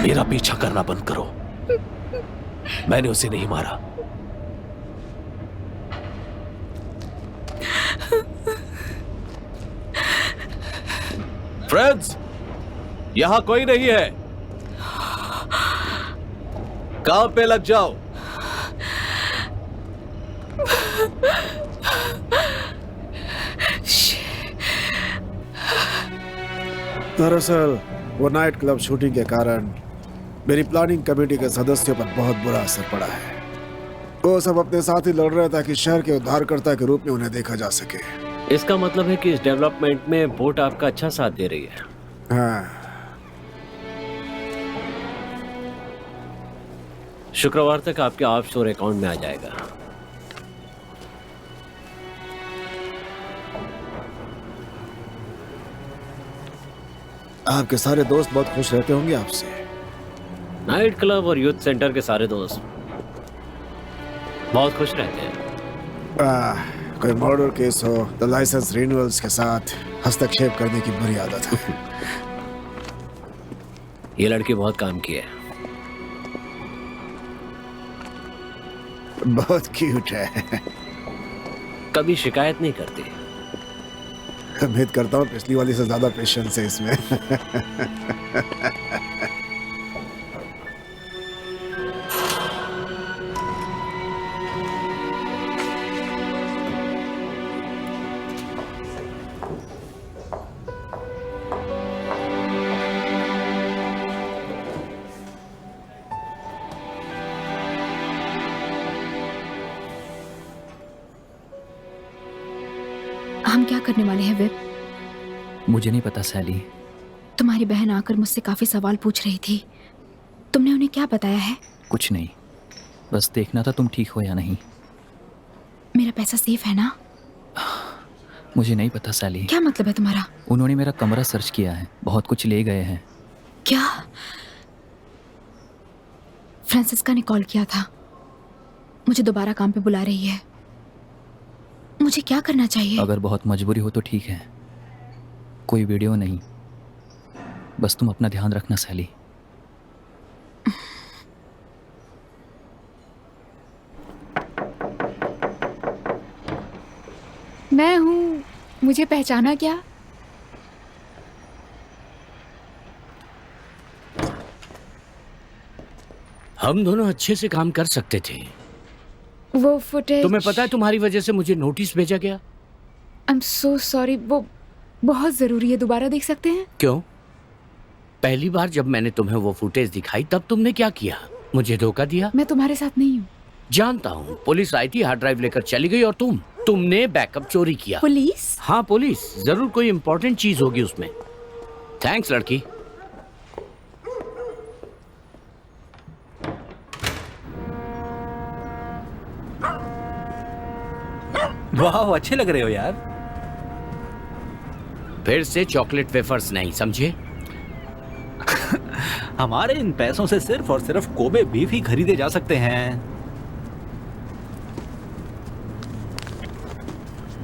मेरा पीछा करना बंद करो। मैंने उसे नहीं मारा। फ्रेंड्स, यहां कोई नहीं है। काम पे लग जाओ। दरअसल वो नाइट क्लब शूटिंग के कारण मेरी प्लानिंग कमेटी के सदस्यों पर बहुत बुरा असर पड़ा है। वो सब अपने साथ ही लड़ रहे ताकि शहर के उद्धारकर्ता के रूप में उन्हें देखा जा सके। इसका मतलब है कि इस डेवलपमेंट में वोट आपका अच्छा साथ दे रही है। हाँ, शुक्रवार तक आपके ऑफशोर अकाउंट में आ जाएगा। आपके सारे दोस्त बहुत खुश रहते होंगे आपसे। नाइट क्लब और यूथ सेंटर के सारे दोस्त बहुत खुश रहते हैं। कोई मर्डर केस हो तो लाइसेंस रिन्यूअल्स के साथ हस्तक्षेप करने की बुरी आदत है। ये लड़की बहुत काम की है। बहुत क्यूट है। कभी शिकायत नहीं करती। उम्मीद करता हूँ पिछली वाली से ज्यादा पेशेंस है इसमें। क्या करने वाले हैं विप? मुझे नहीं पता सैली। तुम्हारी बहन आकर मुझसे काफी सवाल पूछ रही थी। तुमने उन्हें क्या बताया है? कुछ नहीं, बस देखना था तुम ठीक हो या नहीं। मेरा पैसा सेफ है ना? मुझे नहीं पता सैली। क्या मतलब है तुम्हारा? उन्होंने मेरा कमरा सर्च किया है, बहुत कुछ ले गए हैं। क्या? फ्रांसिस्का ने कॉल किया था, मुझे दोबारा काम पे बुला रही है। मुझे क्या करना चाहिए? अगर बहुत मजबूरी हो तो ठीक है, कोई वीडियो नहीं, बस तुम अपना ध्यान रखना सैली। मैं हूँ, मुझे पहचाना क्या? हम दोनों अच्छे से काम कर सकते थे। वो फुटेज तुम्हें पता है तुम्हारी वजह से मुझे नोटिस भेजा गया। आई एम सो सॉरी, वो बहुत जरूरी है, दोबारा देख सकते हैं? क्यों? पहली बार जब मैंने तुम्हें वो फुटेज दिखाई तब तुमने क्या किया? मुझे धोखा दिया। मैं तुम्हारे साथ नहीं हूँ। जानता हूँ, पुलिस आई थी, हार्ड ड्राइव लेकर चली गई और तुमने बैकअप चोरी किया। पुलिस? हाँ पुलिस, जरूर कोई इंपॉर्टेंट चीज होगी उसमें। थैंक्स लड़की। वाह, अच्छे लग रहे हो यार। फिर से चॉकलेट वेफर्स नहीं, समझे? हमारे इन पैसों से सिर्फ और सिर्फ कोबे बीफ ही खरीदे जा सकते हैं।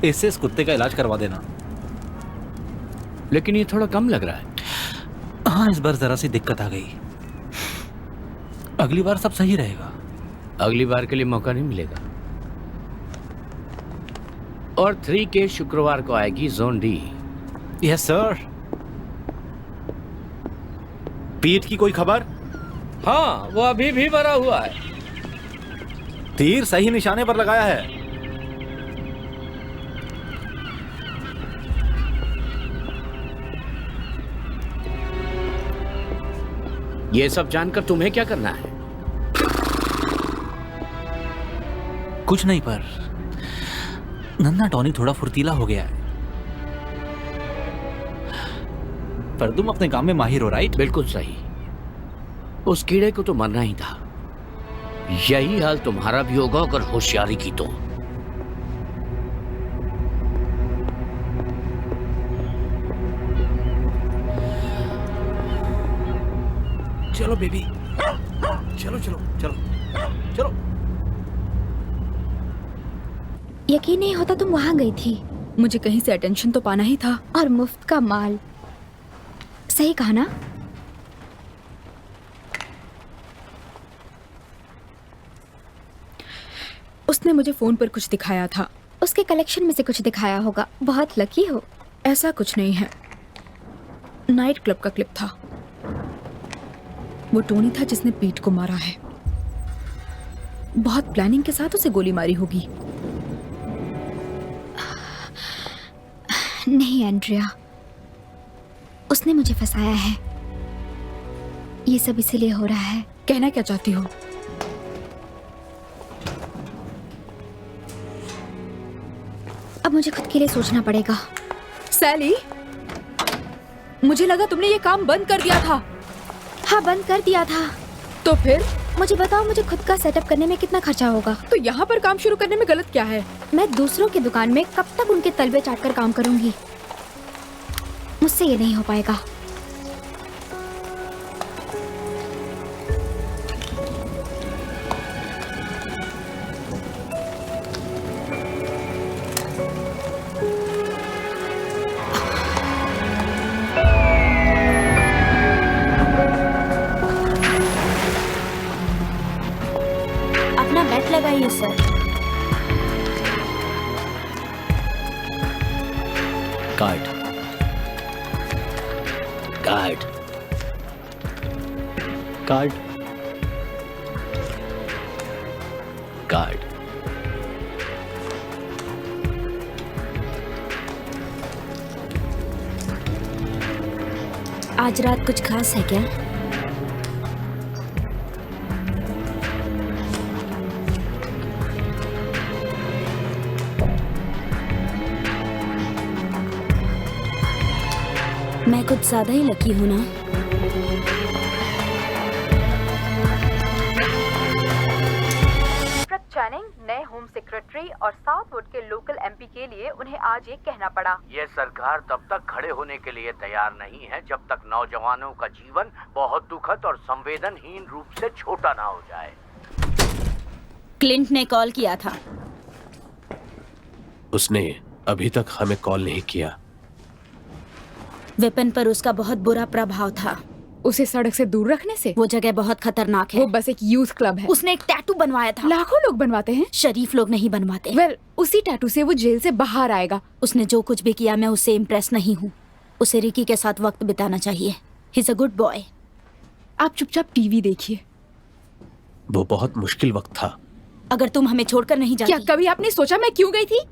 इससे इस कुत्ते का इलाज करवा देना। लेकिन ये थोड़ा कम लग रहा है। हाँ, इस बार जरा सी दिक्कत आ गई। अगली बार सब सही रहेगा। अगली बार के लिए मौका नहीं मिलेगा। और 3 के शुक्रवार को आएगी जोन डी। Yes sir. पीठ की कोई खबर? हाँ, वो अभी भी भरा हुआ है। तीर सही निशाने पर लगाया है। ये सब जानकर तुम्हें क्या करना है? कुछ नहीं, पर नन्ना टॉनी थोड़ा फुर्तीला हो गया है। पर तुम अपने काम में माहिर हो, राइट? बिल्कुल सही। उस कीड़े को तो मरना ही था। यही हाल तुम्हारा भी होगा अगर होशियारी की तो। चलो बेबी, चलो चलो चलो चलो। यकीन नहीं होता तुम वहां गई थी। मुझे कहीं से अटेंशन तो पाना ही था। और मुफ्त का माल। सही कहा ना? उसने मुझे फोन पर कुछ दिखाया था। उसके कलेक्शन में से कुछ दिखाया होगा। बहुत लकी हो। ऐसा कुछ नहीं है, नाइट क्लब का क्लिप था। वो टोनी था जिसने पीट को मारा है। बहुत प्लानिंग के साथ उसे गोली मारी होगी। नहीं एंड्रिया, उसने मुझे फंसाया है। ये सब इसीलिए हो रहा है। कहना क्या चाहती हो? अब मुझे खुद के लिए सोचना पड़ेगा। सैली, मुझे लगा तुमने ये काम बंद कर दिया था। हाँ, बंद कर दिया था। तो फिर? मुझे बताओ, मुझे खुद का सेटअप करने में कितना खर्चा होगा? तो यहाँ पर काम शुरू करने में गलत क्या है? मैं दूसरों की दुकान में कब तक उनके तलवे चाटकर काम करूंगी? मुझसे ये नहीं हो पाएगा। अपना बेट लगाइए sir. Card card card card. आज रात कुछ खास है क्या? मैं कुछ ज्यादा ही लकी हूँ ना। चैनिंग नए होम सेक्रेटरी और साउथवुड के लोकल एमपी के लिए उन्हें आज ये कहना पड़ा। ये सरकार तब तक खड़े होने के लिए तैयार नहीं है जब तक नौजवानों का जीवन बहुत दुखद और संवेदनहीन रूप से छोटा ना हो जाए। क्लिंट ने कॉल किया था। उसने अभी तक हमें कॉल नहीं किया। वेपन पर उसका बहुत बुरा प्रभाव था। उसे सड़क से दूर रखने से? वो जगह बहुत खतरनाक है। वो बस एक यूथ क्लब है। उसने एक टैटू बनवाया था। लाखों लोग बनवाते हैं, शरीफ लोग नहीं बनवाते। वेल, उसी टैटू से वो जेल से बाहर आएगा। उसने जो कुछ भी किया, मैं उससे इम्प्रेस नहीं हूँ। उसे रिकी के साथ वक्त बिताना चाहिए। He is a good boy. आप चुपचाप टीवी देखिए। वो बहुत मुश्किल वक्त था। अगर तुम हमें छोड़कर नहीं जाती। क्या कभी आपने सोचा मैं क्यों गई थी?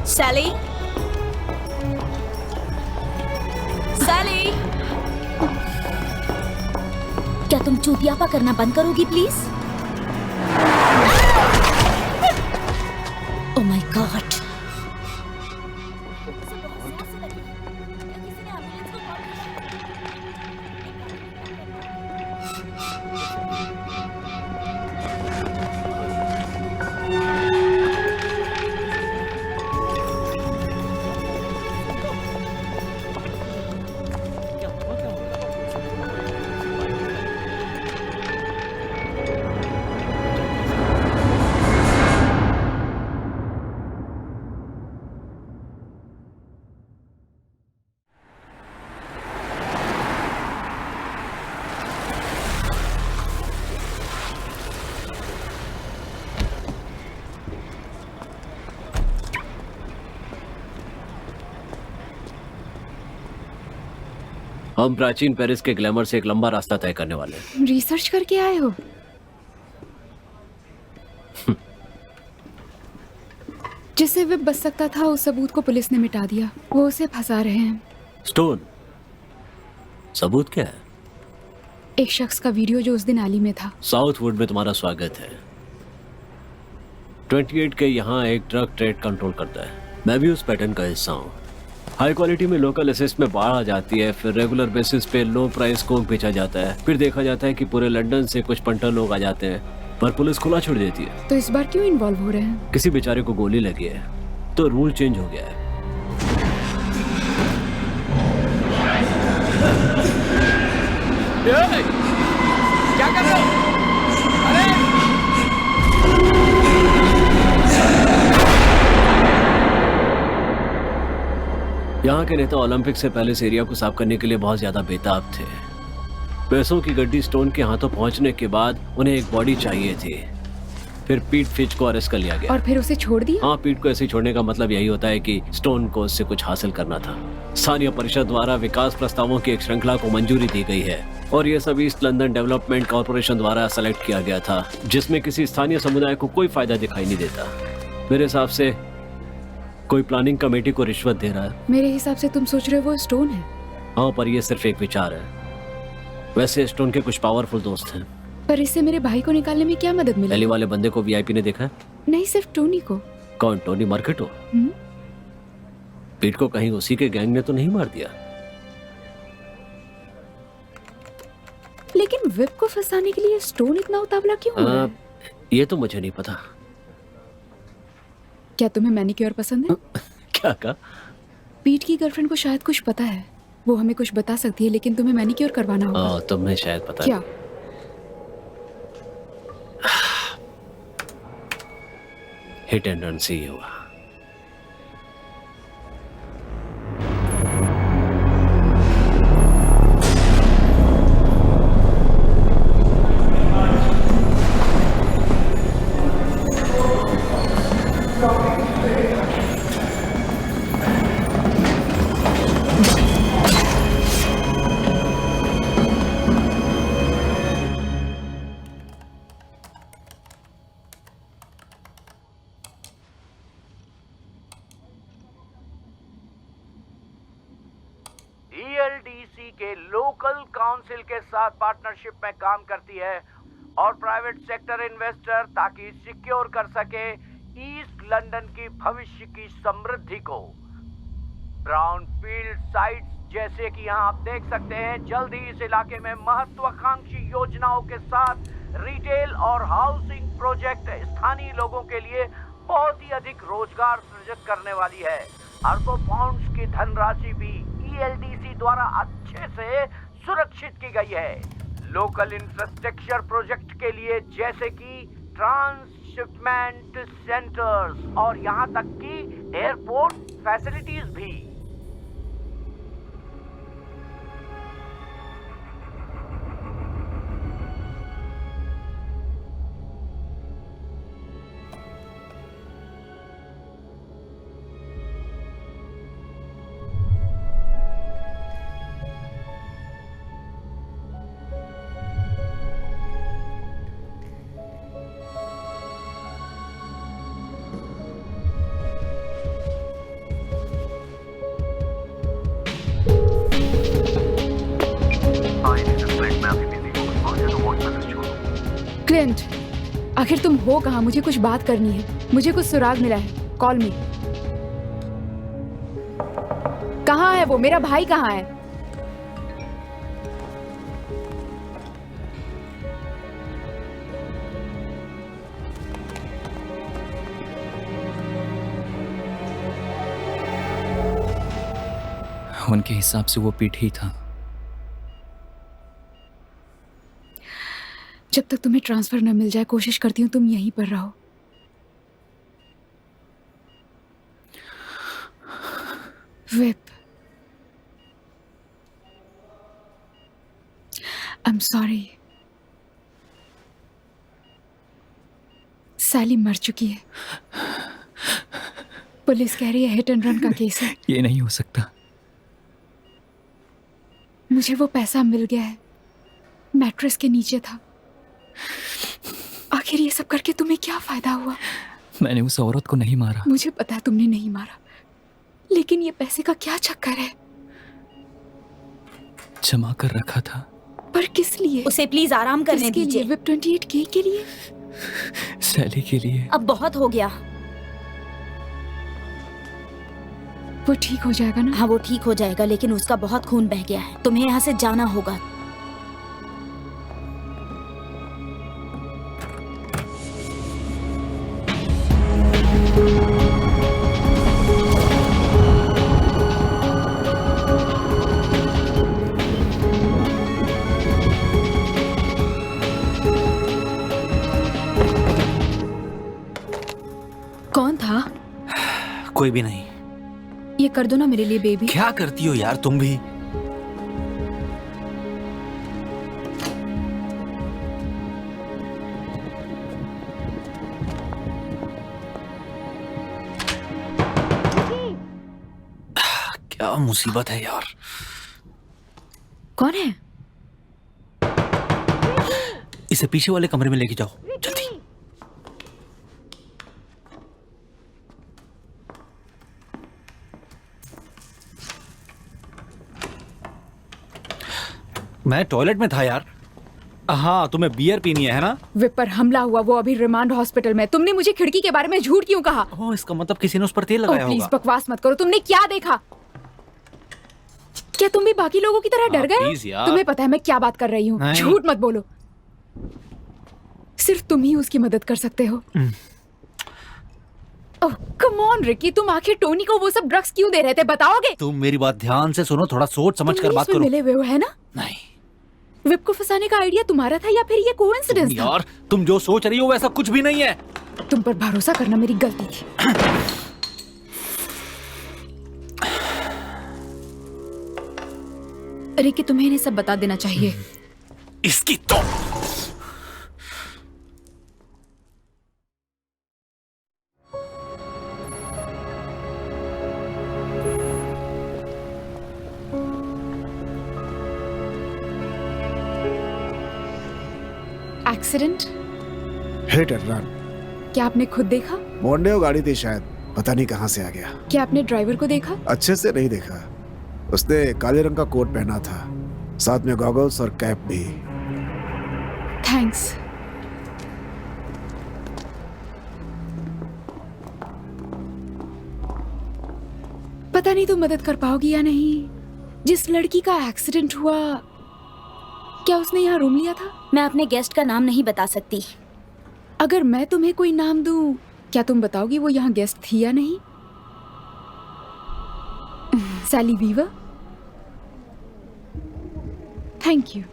सैली, सैली, क्या तुम चूतियापा करना बंद करोगी प्लीज? Oh my God. हम प्राचीन पेरिस के ग्लैमर से एक लंबा रास्ता तय करने वाले हैं। रिसर्च करके आए हो? जिससे वे बच सकता था उस सबूत को पुलिस ने मिटा दिया। वो उसे फंसा रहे हैं। स्टोन, सबूत क्या है? एक शख्स का वीडियो जो उस दिन आली में था। साउथवुड में तुम्हारा स्वागत है। 28 के यहाँ एक ड्रग ट्रेड कंट्रोल करता है। मैं भी उस पैटर्न का हिस्सा हूँ। हाई क्वालिटी में लोकल एसेट्स में बाढ़ आ जाती है, फिर रेगुलर बेसिस पे लो प्राइस कोक बेचा जाता है, फिर देखा जाता है कि पूरे लंदन से कुछ पंटर लोग आ जाते हैं, पर पुलिस खुला छोड़ देती है। तो इस बार क्यों इन्वॉल्व हो रहे हैं? किसी बेचारे को गोली लगी है तो रूल चेंज हो गया है। क्या कर रहे हो? अरे यहाँ के नेता ओलंपिक से पहले इस एरिया को साफ करने के लिए बहुत ज्यादा बेताब थे। पैसों की गड्डी स्टोन के हाथों पहुंचने के बाद उन्हें एक बॉडी चाहिए थी। फिर पीट फिच को अरेस्ट कर लिया गया। और फिर उसे छोड़ दिया? हाँ, पीट को ऐसे ही छोड़ने का मतलब यही होता है कि स्टोन को उससे कुछ हासिल करना था। स्थानीय परिषद द्वारा विकास प्रस्तावों की एक श्रृंखला को मंजूरी दी गई है और ये सब ईस्ट लंदन डेवलपमेंट कॉर्पोरेशन द्वारा सेलेक्ट किया गया था, जिसमें किसी स्थानीय समुदाय को कोई फायदा दिखाई नहीं देता। मेरे हिसाब से कोई प्लानिंग कमेटी को रिश्वत दे रहा है। मेरे हिसाब से तुम सोच रहे हो वो स्टोन है। हाँ, पर ये सिर्फ एक विचार है। वैसे स्टोन के कुछ पावरफुल दोस्त हैं। पर इससे मेरे भाई को निकालने में क्या मदद मिलेगी? पहले वाले बंदे को वीआईपी ने देखा है? नहीं, सिर्फ टोनी को। कौन? टोनी मार्केटो? पीट को कहीं उसी के गैंग ने तो नहीं मार दिया? लेकिन विप को फंसाने के लिए स्टोन इतना उतावला क्यों हो रहा है? ये तो मुझे नहीं पता। क्या तुम्हें मैनिक्योर पसंद है? क्या कहा? पीट की गर्लफ्रेंड को शायद कुछ पता है, वो हमें कुछ बता सकती है, लेकिन तुम्हें मैनिक्योर करवाना होगा। तुम्हें शायद पता है। क्या? हिट एंड रन से ही होगा। ELDC के लोकल काउंसिल के साथ पार्टनरशिप में काम करती है और प्राइवेट सेक्टर इन्वेस्टर ताकि सिक्योर कर सके ईस्ट लंदन की भविष्य की समृद्धि को। ब्राउनफील्ड साइट्स जैसे कि यहाँ आप देख सकते हैं, जल्द ही इस इलाके में महत्वाकांक्षी योजनाओं के साथ रिटेल और हाउसिंग प्रोजेक्ट स्थानीय लोगों के लिए बहुत ही अधिक रोजगार सृजित करने वाली है। अरबों पाउंड्स की धनराशि भी ELDC द्वारा अच्छे से सुरक्षित की गई है। लोकल इंफ्रास्ट्रक्चर प्रोजेक्ट के लिए जैसे कि ट्रांसशिपमेंट सेंटर्स और यहाँ तक कि एयरपोर्ट फैसिलिटीज भी। क्लिंट, आखिर तुम हो कहाँ? मुझे कुछ बात करनी है। मुझे कुछ सुराग मिला है। कॉल मी। कहाँ है वो? मेरा भाई कहाँ है? उनके हिसाब से वो पीट ही था। जब तक तुम्हें ट्रांसफर न मिल जाए, कोशिश करती हूँ तुम यहीं पर रहो। Vip, I am sorry. Sally मर चुकी है। पुलिस कह रही है हिट एंड रन का केस है। ये नहीं हो सकता। मुझे वो पैसा मिल गया है, मैट्रेस के नीचे था। आखिर ये सब करके तुम्हें क्या फायदा हुआ? मैंने उस औरत को नहीं मारा। मुझे पता है तुमने नहीं मारा, लेकिन ये पैसे का क्या चक्कर है? जमा कर रखा था। पर किस लिए? उसे प्लीज आराम करने दीजिए। विप 28K के लिए? सैली के लिए। अब बहुत हो गया। वो ठीक हो जाएगा ना? हाँ, वो ठीक हो जाएगा, लेकिन उसका बहुत खून बह गया है। तुम्हें यहाँ से जाना होगा। कौन था? कोई भी नहीं। ये कर दो ना मेरे लिए बेबी। क्या करती हो यार तुम भी? क्या मुसीबत है यार। कौन है? इसे पीछे वाले कमरे में लेके जाओ जल्दी। मैं टॉयलेट में था यार। हाँ, तुम्हें बियर पीनी है ना? विप पर हमला हुआ, वो अभी रिमांड हॉस्पिटल में। तुमने मुझे खिड़की के बारे में झूठ क्यों कहा? ओह, इसका मतलब किसी ने उस पर तेल लगाया प्लीज होगा। बकवास मत करो। तुमने क्या देखा? क्या तुम भी बाकी लोगों की तरह डर गए प्लीज हो? यार। तुम्हें पता है मैं क्या बात कर रही हूँ। नहीं। झूठ मत बोलो। सिर्फ तुम ही उसकी मदद कर सकते हो। ओह कम ऑन रिकी, तुम आखिर टोनी को वो सब ड्रग्स क्यों दे रहे थे? बताओगे? तुम मेरी बात ध्यान से सुनो, थोड़ा सोच समझ कर बात करो। मिले हुए हो है ना? नहीं विप को फंसाने का आइडिया तुम्हारा था या फिर ये कोइंसिडेंस था? यार, तुम जो सोच रही हो वैसा कुछ भी नहीं है। तुम पर भरोसा करना मेरी गलती थी। रिकी, तुम्हें इन्हें सब बता देना चाहिए। इसकी तो एक्सीडेंट? Hit and run. क्या आपने खुद देखा? मोंडेओ गाड़ी थी शायद, पता नहीं कहां से आ गया। क्या आपने ड्राइवर को देखा? अच्छे से नहीं देखा। उसने काले रंग का कोट पहना था, साथ में गॉगल्स और कैप भी। थैंक्स। पता नहीं तुम मदद कर पाओगी या नहीं। जिस लड़की का एक्सीडेंट हुआ, क्या उसने यहाँ रूम लिया था? मैं अपने गेस्ट का नाम नहीं बता सकती। अगर मैं तुम्हें कोई नाम दूं, क्या तुम बताओगी वो यहाँ गेस्ट थी या नहीं? सैली वीवर? Thank you.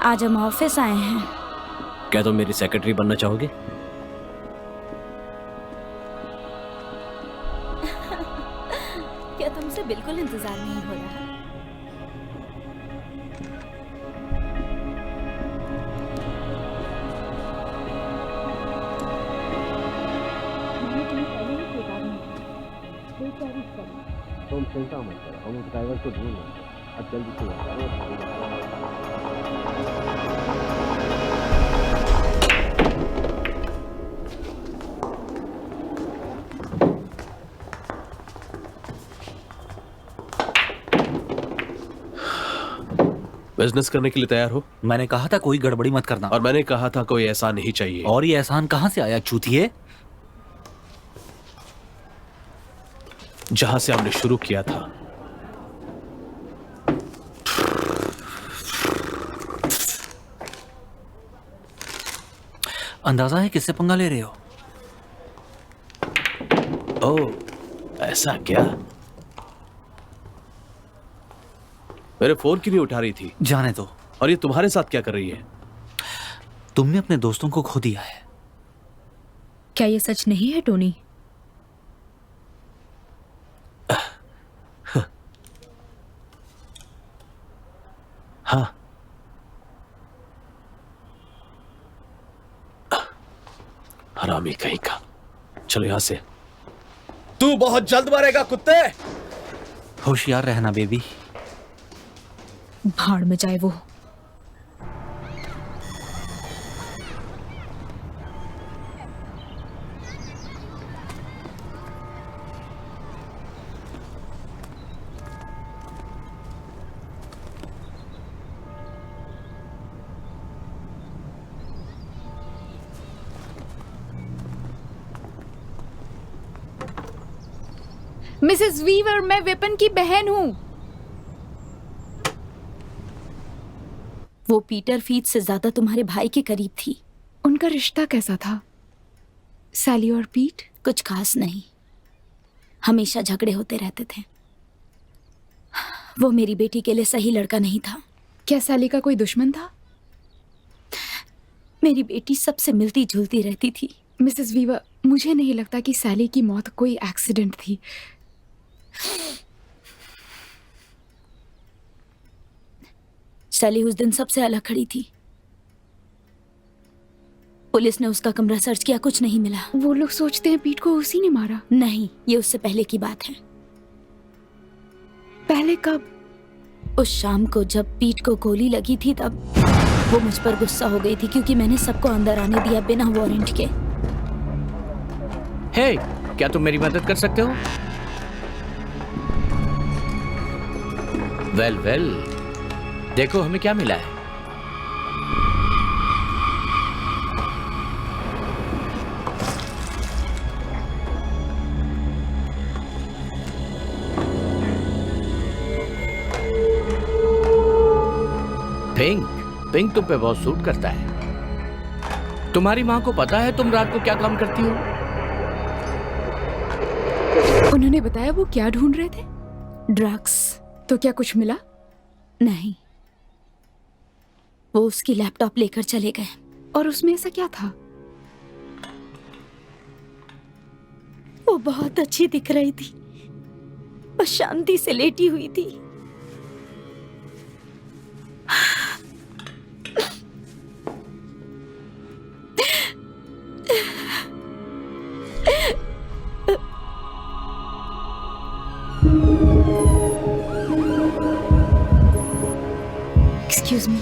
आज हम ऑफिस आए हैं। क्या तुम मेरी सेक्रेटरी बनना चाहोगे? क्या तुमसे बिल्कुल इंतजार नहीं हो रहा? तुम चिंता मत करो, हम उस ड्राइवर को ढूंढ लेंगे। अब जल्दी से बिजनेस करने के लिए तैयार हो? मैंने कहा था कोई गड़बड़ी मत करना। और मैंने कहा था कोई एहसान नहीं चाहिए। और ये एहसान कहाँ से आया चूतिए? जहां से हमने शुरू किया था। अंदाजा है किससे पंगा ले रहे हो? ओह, ऐसा क्या? मेरे फोन क्यों नहीं उठा रही थी? जाने दो। और ये तुम्हारे साथ क्या कर रही है? तुमने अपने दोस्तों को खो दिया है। क्या ये सच नहीं है टोनी? हाँ, हरामी कहीं का। चलो यहां से। तू बहुत जल्द मरेगा कुत्ते। होशियार रहना बेबी। भाड़ में जाए वो। मिसेस वीवर, मैं विपिन की बहन हूं। वो पीटर फीट से ज्यादा तुम्हारे भाई के करीब थी। उनका रिश्ता कैसा था? सैली और पीट? कुछ खास नहीं, हमेशा झगड़े होते रहते थे। वो मेरी बेटी के लिए सही लड़का नहीं था। क्या सैली का कोई दुश्मन था? मेरी बेटी सबसे मिलती जुलती रहती थी। मिसेस वीवर, मुझे नहीं लगता कि सैली की मौत कोई एक्सीडेंट थी। सैली उस दिन सबसे अलग खड़ी थी। पुलिस ने उसका कमरा सर्च किया, कुछ नहीं मिला। वो लोग सोचते हैं पीट को उसी ने मारा। नहीं, ये उससे पहले की बात है। पहले कब? उस शाम को जब पीट को गोली लगी थी तब वो मुझ पर गुस्सा हो गई थी क्योंकि मैंने सबको अंदर आने दिया बिना वारंट के। हे, क्या तुम मेरी मदद कर सकते हो? वेल वेल, देखो हमें क्या मिला है। पिंक, पिंक तुम पे बहुत सूट करता है। तुम्हारी माँ को पता है तुम रात को क्या काम करती हो? उन्होंने बताया वो क्या ढूंढ रहे थे? ड्रग्स। तो क्या कुछ मिला? नहीं, वो उसकी लैपटॉप लेकर चले गए। और उसमें ऐसा क्या था? वो बहुत अच्छी दिख रही थी, बस शांति से लेटी हुई थी। Excuse me.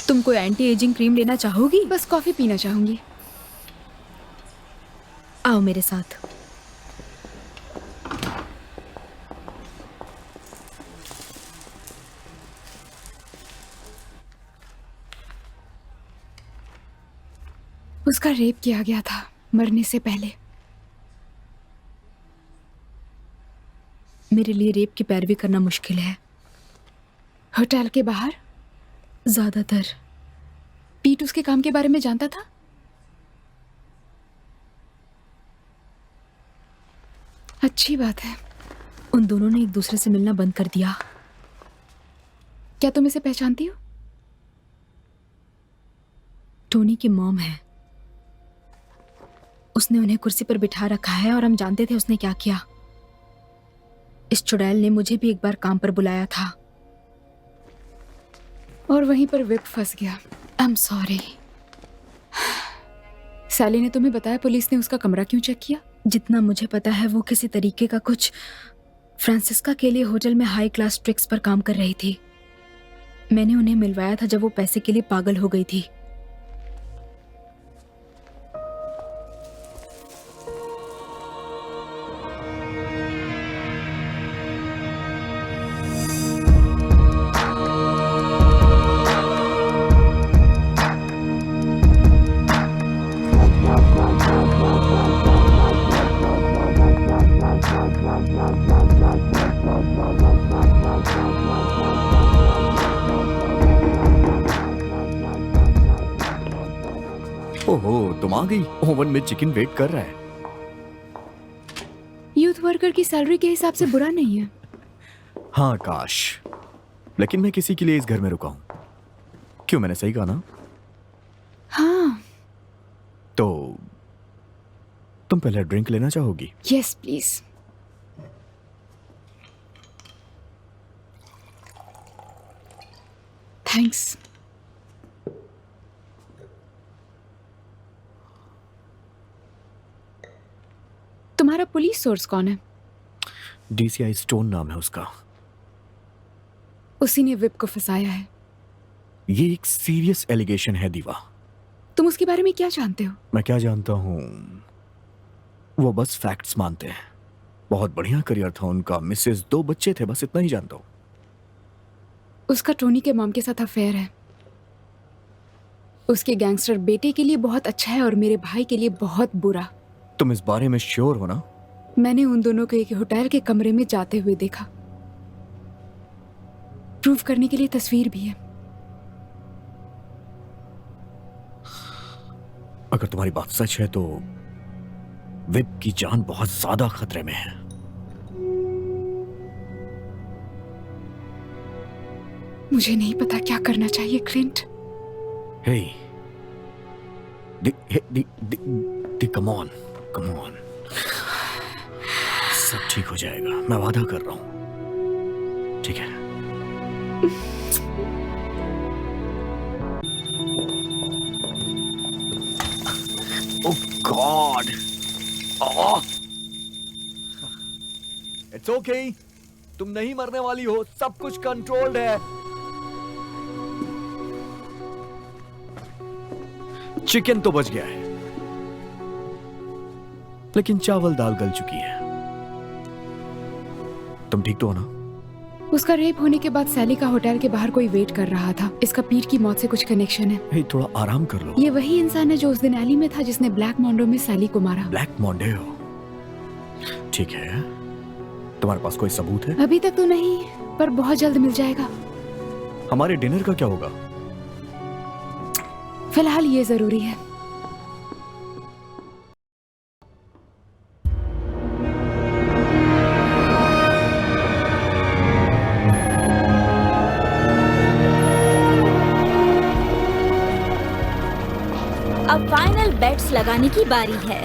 तुम कोई एंटी एजिंग क्रीम लेना चाहोगी? बस कॉफी पीना चाहूंगी। आओ मेरे साथ। उसका रेप किया गया था मरने से पहले। मेरे लिए रेप की पैरवी करना मुश्किल है। होटल के बाहर ज्यादातर पीट उसके काम के बारे में जानता था। अच्छी बात है। उन दोनों ने एक दूसरे से मिलना बंद कर दिया। क्या तुम इसे पहचानती हो? टोनी की मॉम है। उसने उन्हें कुर्सी पर बिठा रखा है और हम जानते थे उसने क्या किया। इस चुड़ैल ने मुझे भी एक बार काम पर बुलाया था और वहीं पर विप फंस गया। आई एम सॉरी। सैली ने तुम्हें बताया पुलिस ने उसका कमरा क्यों चेक किया? जितना मुझे पता है वो किसी तरीके का कुछ फ्रांसिस्का के लिए होटल में हाई क्लास ट्रिक्स पर काम कर रही थी। मैंने उन्हें मिलवाया था जब वो पैसे के लिए पागल हो गई थी। ओहो, तुम आ गई। ओवन में चिकन वेट कर रहा है। यूथ वर्कर की सैलरी के हिसाब से बुरा नहीं है। हाँ काश, लेकिन मैं किसी के लिए इस घर में रुका हूं। क्यों, मैंने सही कहा ना? हाँ। तो तुम पहले ड्रिंक लेना चाहोगी? Yes please. थैंक्स। तुम्हारा पुलिस सोर्स कौन है? DCI स्टोन नाम है उसका। उसी ने विप को फंसाया है। ये एक सीरियस एलिगेशन है दीवा। तुम उसके बारे में क्या जानते हो? मैं क्या जानता हूं, वो बस फैक्ट्स मानते हैं। बहुत बढ़िया करियर था उनका, मिसेस, 2 बच्चे थे, बस इतना ही जानता हूं। उसका टोनी के मॉम के साथ अफेयर है। उसके गैंगस्टर बेटे के लिए बहुत अच्छा है और मेरे भाई के लिए बहुत बुरा। तुम इस बारे में श्योर हो ना? मैंने उन दोनों को एक होटल के कमरे में जाते हुए देखा। प्रूव करने के लिए तस्वीर भी है। अगर तुम्हारी बात सच है तो विप की जान बहुत ज्यादा खतरे में है। मुझे नहीं पता क्या करना चाहिए Clint. Hey, come on, come on. सब ठीक हो जाएगा, मैं वादा कर रहा हूं, ठीक है? ओह गॉड, इट्स ओके, तुम नहीं मरने वाली हो, सब कुछ कंट्रोल्ड है। चिकन तो बच गया है, लेकिन चावल दाल गल चुकी है। तुम ठीक तो हो ना? उसका रेप होने के बाद सैली का होटल के बाहर कोई वेट कर रहा था। इसका पीट की मौत से कुछ कनेक्शन है। हे, थोड़ा आराम कर लो। ये वही इंसान है जो उस दिन एली में था जिसने ब्लैक मॉन्डो में सैली को मारा। ब्लैक मॉन्डो? ठीक है, तुम्हारे पास कोई सबूत है? अभी तक तो नहीं, पर बहुत जल्द मिल जाएगा। हमारे डिनर का क्या होगा? फिलहाल ये जरूरी है। अब फाइनल बेट्स लगाने की बारी है।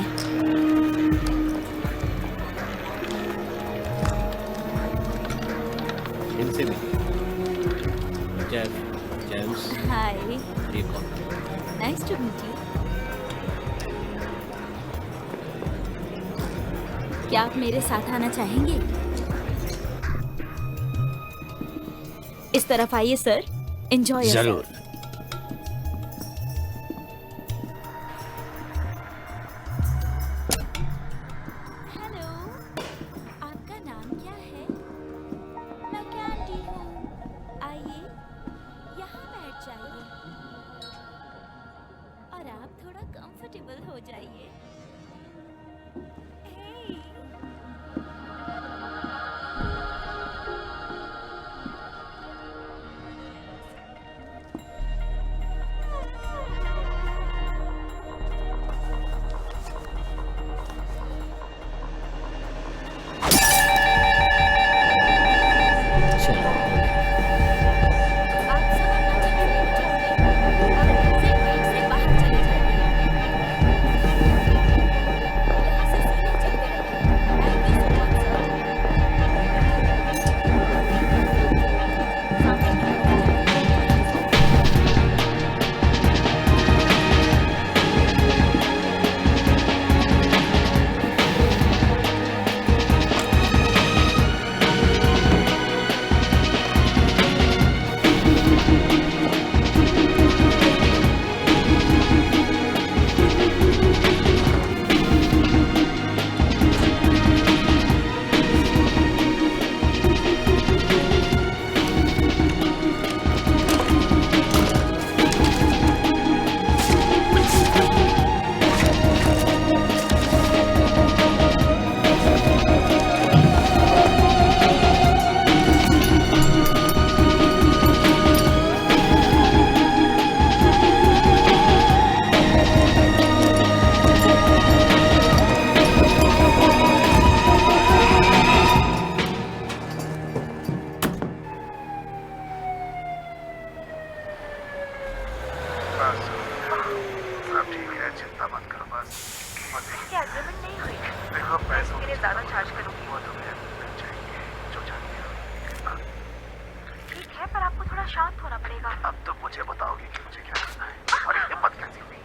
इनसे मिलिए। जेम्स, हाय, ये कौन? Nice to meet you. क्या आप मेरे साथ आना चाहेंगे? इस तरफ आइए सर, एंजॉय। जरूर। हेलो, आपका नाम क्या है? मैं कैंडी हूँ। आइए, यहाँ बैठ जाइए और आप थोड़ा कंफर्टेबल हो जाइए। हे, लिए ज्यादा चार्ज करूंगी। वो तो फिर मिल जाएंगे जो चाहिए। ठीक है, पर आपको थोड़ा शांत होना पड़ेगा। अब तो मुझे बताओगे कि मुझे क्या करना है। तुम्हारी हिम्मत कैसी हुई?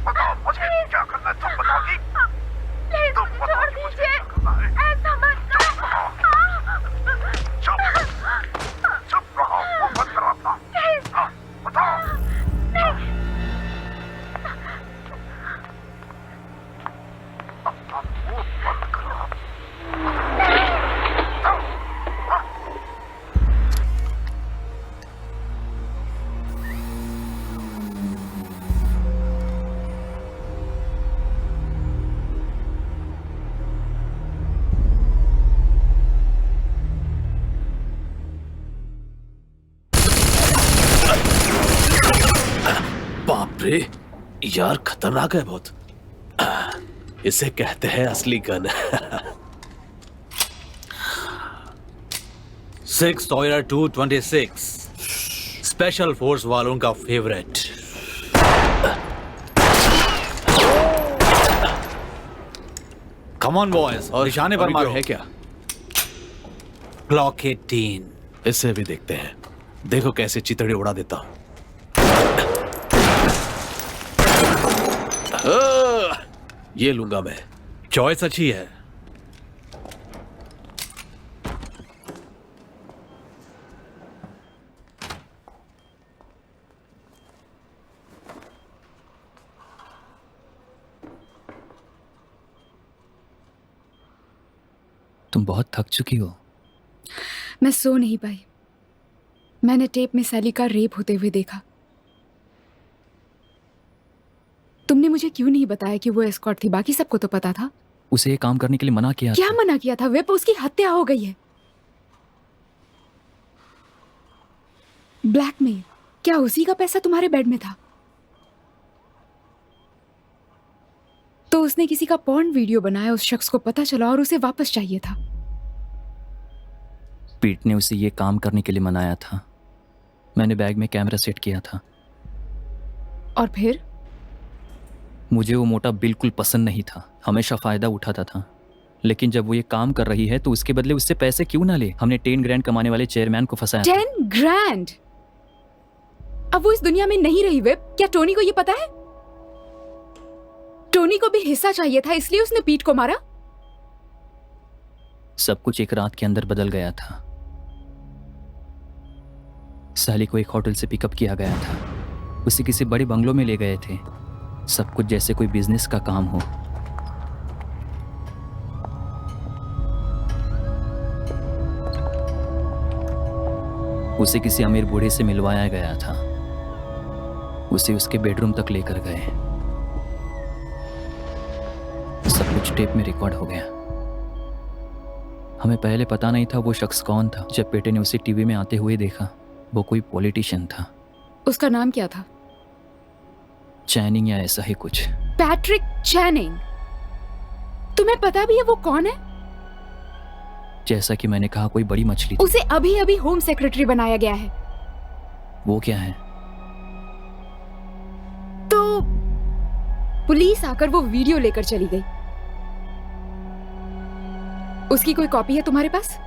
बताओ मुझे क्या करना है, तुम बताओगी? प्लीज तुम मुझे बताओ छोड़ कि मुझे दीजिए, क्या करना है। ऐसा मत चुप चुप रहो, मुंह बंद करो अपना। हाँ, बताओ। अपना मुंह बंद करो। बाप रे, यार खतरनाक है बहुत। इसे कहते हैं असली गन। 6 Toyota 226 स्पेशल फोर्स वालों का फेवरेट। कम ऑन बॉयज, और निशाने पर मारो। है क्या? क्लॉक 18। इसे भी देखते हैं, देखो कैसे चितड़े उड़ा देता हूं। ये लूंगा मैं। चॉइस अच्छी है। तुम बहुत थक चुकी हो। मैं सो नहीं पाई। मैंने टेप में सैली का रेप होते हुए देखा। तुमने मुझे क्यों नहीं बताया कि वो एस्कॉर्ट थी? बाकी सबको तो पता था। उसे ये काम करने के लिए मना किया क्या था। मना किया था? वे उसकी हत्या हो गई है। ब्लैकमेल? क्या उसी का पैसा तुम्हारे बेड में था? तो उसने किसी का पॉर्न वीडियो बनाया, उस शख्स को पता चला और उसे वापस चाहिए था। पीट ने उसे ये काम करने के लिए मनाया था। मैंने बैग में कैमरा सेट किया था। और फिर? मुझे वो मोटा बिल्कुल पसंद नहीं था, हमेशा फायदा उठाता था। लेकिन जब वो ये काम कर रही है तो उसके बदले उससे पैसे क्यों ना ले? हमने 10 ग्रैंड कमाने वाले चेयरमैन को फंसाया। 10 ग्रैंड? अब वो इस दुनिया में नहीं रही। वेब, क्या टोनी को ये पता है? टोनी को भी हिस्सा चाहिए था, इसलिए उसने पीट को मारा। सब कुछ एक रात के अंदर बदल गया था। साली को एक होटल से पिकअप किया गया था। उसे किसी बड़े बंगलों में ले गए थे। सब कुछ जैसे कोई बिजनेस का काम हो। उसे किसी अमीर बूढ़े से मिलवाया गया था। उसे उसके बेडरूम तक लेकर गए। सब कुछ टेप में रिकॉर्ड हो गया। हमें पहले पता नहीं था वो शख्स कौन था। जब बेटे ने उसे टीवी में आते हुए देखा, वो कोई पॉलिटिशियन था। उसका नाम क्या था? चैनिंग या ऐसा ही कुछ। पैट्रिक चैनिंग? तुम्हें पता भी है वो कौन है? जैसा कि मैंने कहा, कोई बड़ी मछली थी। उसे अभी अभी होम सेक्रेटरी बनाया गया है। वो क्या है? तो पुलिस आकर वो वीडियो लेकर चली गई। उसकी कोई कॉपी है तुम्हारे पास?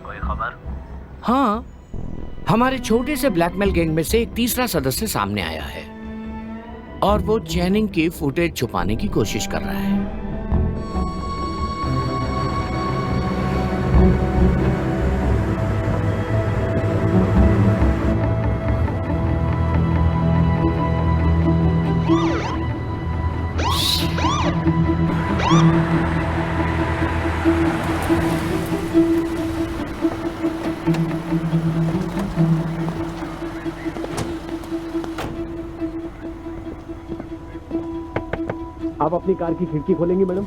कोई खबर? हाँ, हमारे छोटे से ब्लैकमेल गैंग में से एक तीसरा सदस्य सामने आया है और वो चैनिंग की फुटेज छुपाने की कोशिश कर रहा है। आप अपनी कार की खिड़की खोलेंगी मैडम?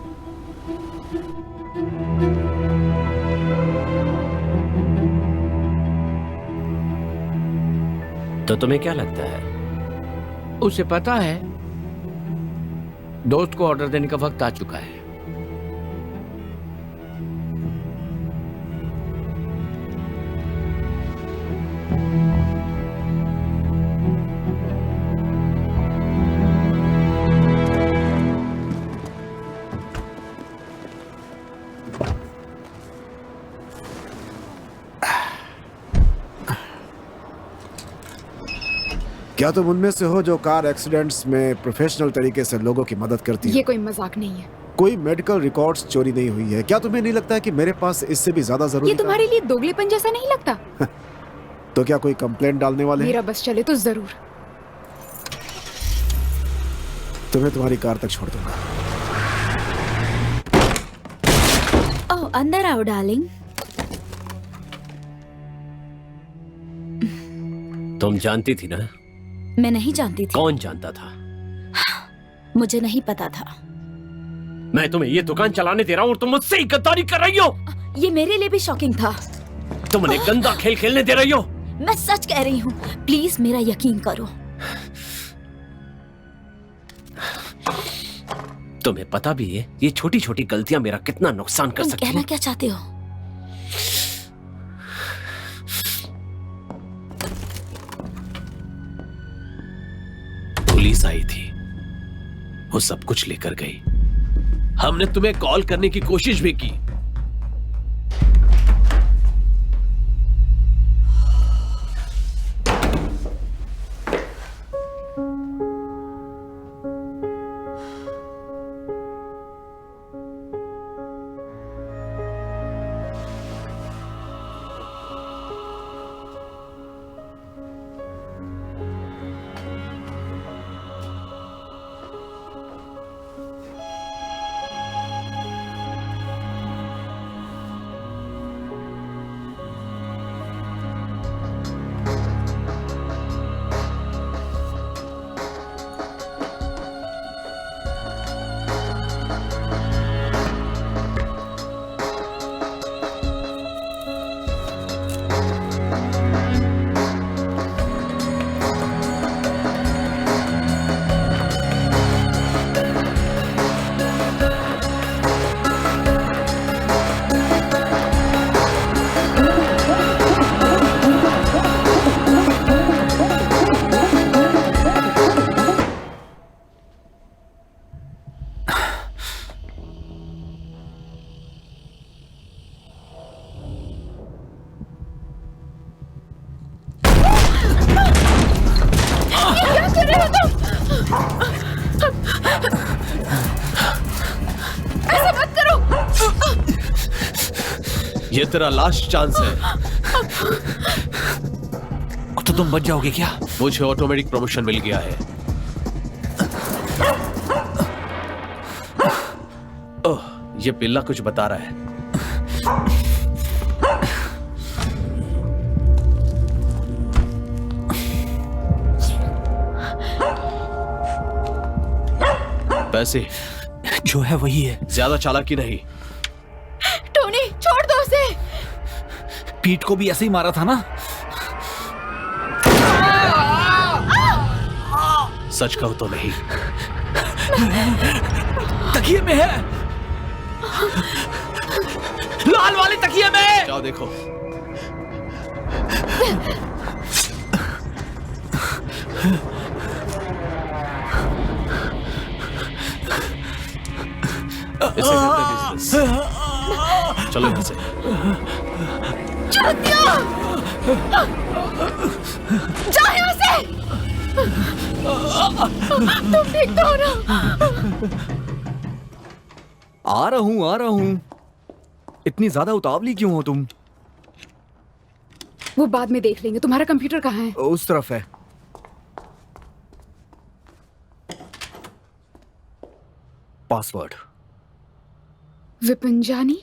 तो तुम्हें क्या लगता है? उसे पता है दोस्त को ऑर्डर देने का वक्त आ चुका है। क्या तुम उनमें से हो जो कार एक्सीडेंट्स में प्रोफेशनल तरीके से लोगों की मदद करती है? ये कोई मजाक नहीं है। कोई मेडिकल रिकॉर्ड्स चोरी नहीं हुई है। क्या तुम्हें नहीं लगता है कि मेरे पास इससे भी ज्यादा जरूरी ये तुम्हारे लिए दोगलेपन जैसा नहीं लगता? तो क्या कोई कंप्लेंट डालने वाले हैं? मेरा बस चले तो जरूर। तुम्हें तुम्हारी कार तक छोड़ दूंगा। ओह, अंदर आओ डार्लिंग। तुम जानती थी ना? मैं नहीं जानती थी। कौन जानता था? मुझे नहीं पता था। मैं तुम्हें ये दुकान चलाने दे रहा हूँ और तुम मुझसे ही गद्दारी कर रही हो। ये मेरे लिए भी शॉकिंग था। तुम उन्हें गंदा खेल खेलने दे रही हो। मैं सच कह रही हूँ, प्लीज मेरा यकीन करो। तुम्हें पता भी है ये छोटी छोटी गलतियां मेरा कितना नुकसान कर तुम सकती कहना हैं? क्या चाहते हो? पुलिस आई थी, वो सब कुछ लेकर गई। हमने तुम्हें कॉल करने की कोशिश भी की। ये तेरा लास्ट चांस है। तो तुम बच जाओगे क्या? मुझे ऑटोमेटिक प्रमोशन मिल गया है। ओह, ये पिल्ला कुछ बता रहा है। पैसे जो है वही है। ज्यादा चालाकी नहीं। टोनी, छोड़ दो उसे। पीठ को भी ऐसे ही मारा था ना? सच कहो तो नहीं। तकिए में है, लाल वाले तकिए में। जाओ देखो। इसे कहते हैं बिजनेस। चलो यहाँ से। जाओ यहाँ से। तुम ठीक तो हो ना? आ रहा हूँ। इतनी ज्यादा उतावली क्यों हो तुम? वो बाद में देख लेंगे। तुम्हारा कंप्यूटर कहाँ है? उस तरफ है। पासवर्ड विपिंजानी।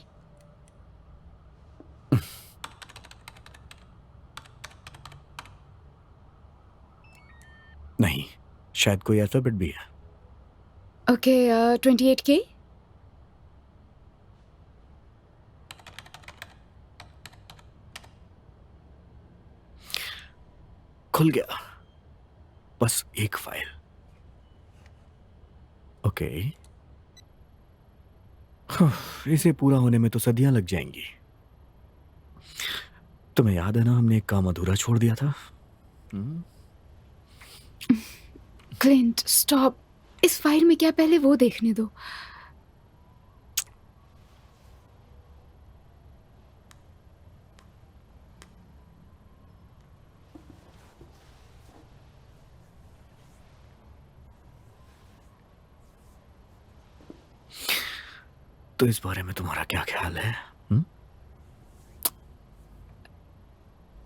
नहीं, शायद कोई अल्फाबेट भी है। Okay, 28K। खुल गया। बस एक फाइल। ओके, इसे पूरा होने में तो सदियां लग जाएंगी। तुम्हें याद है ना, हमने एक काम अधूरा छोड़ दिया था। क्लिंट स्टॉप, इस फाइल में क्या, पहले वो देखने दो। तो इस बारे में तुम्हारा क्या ख्याल है?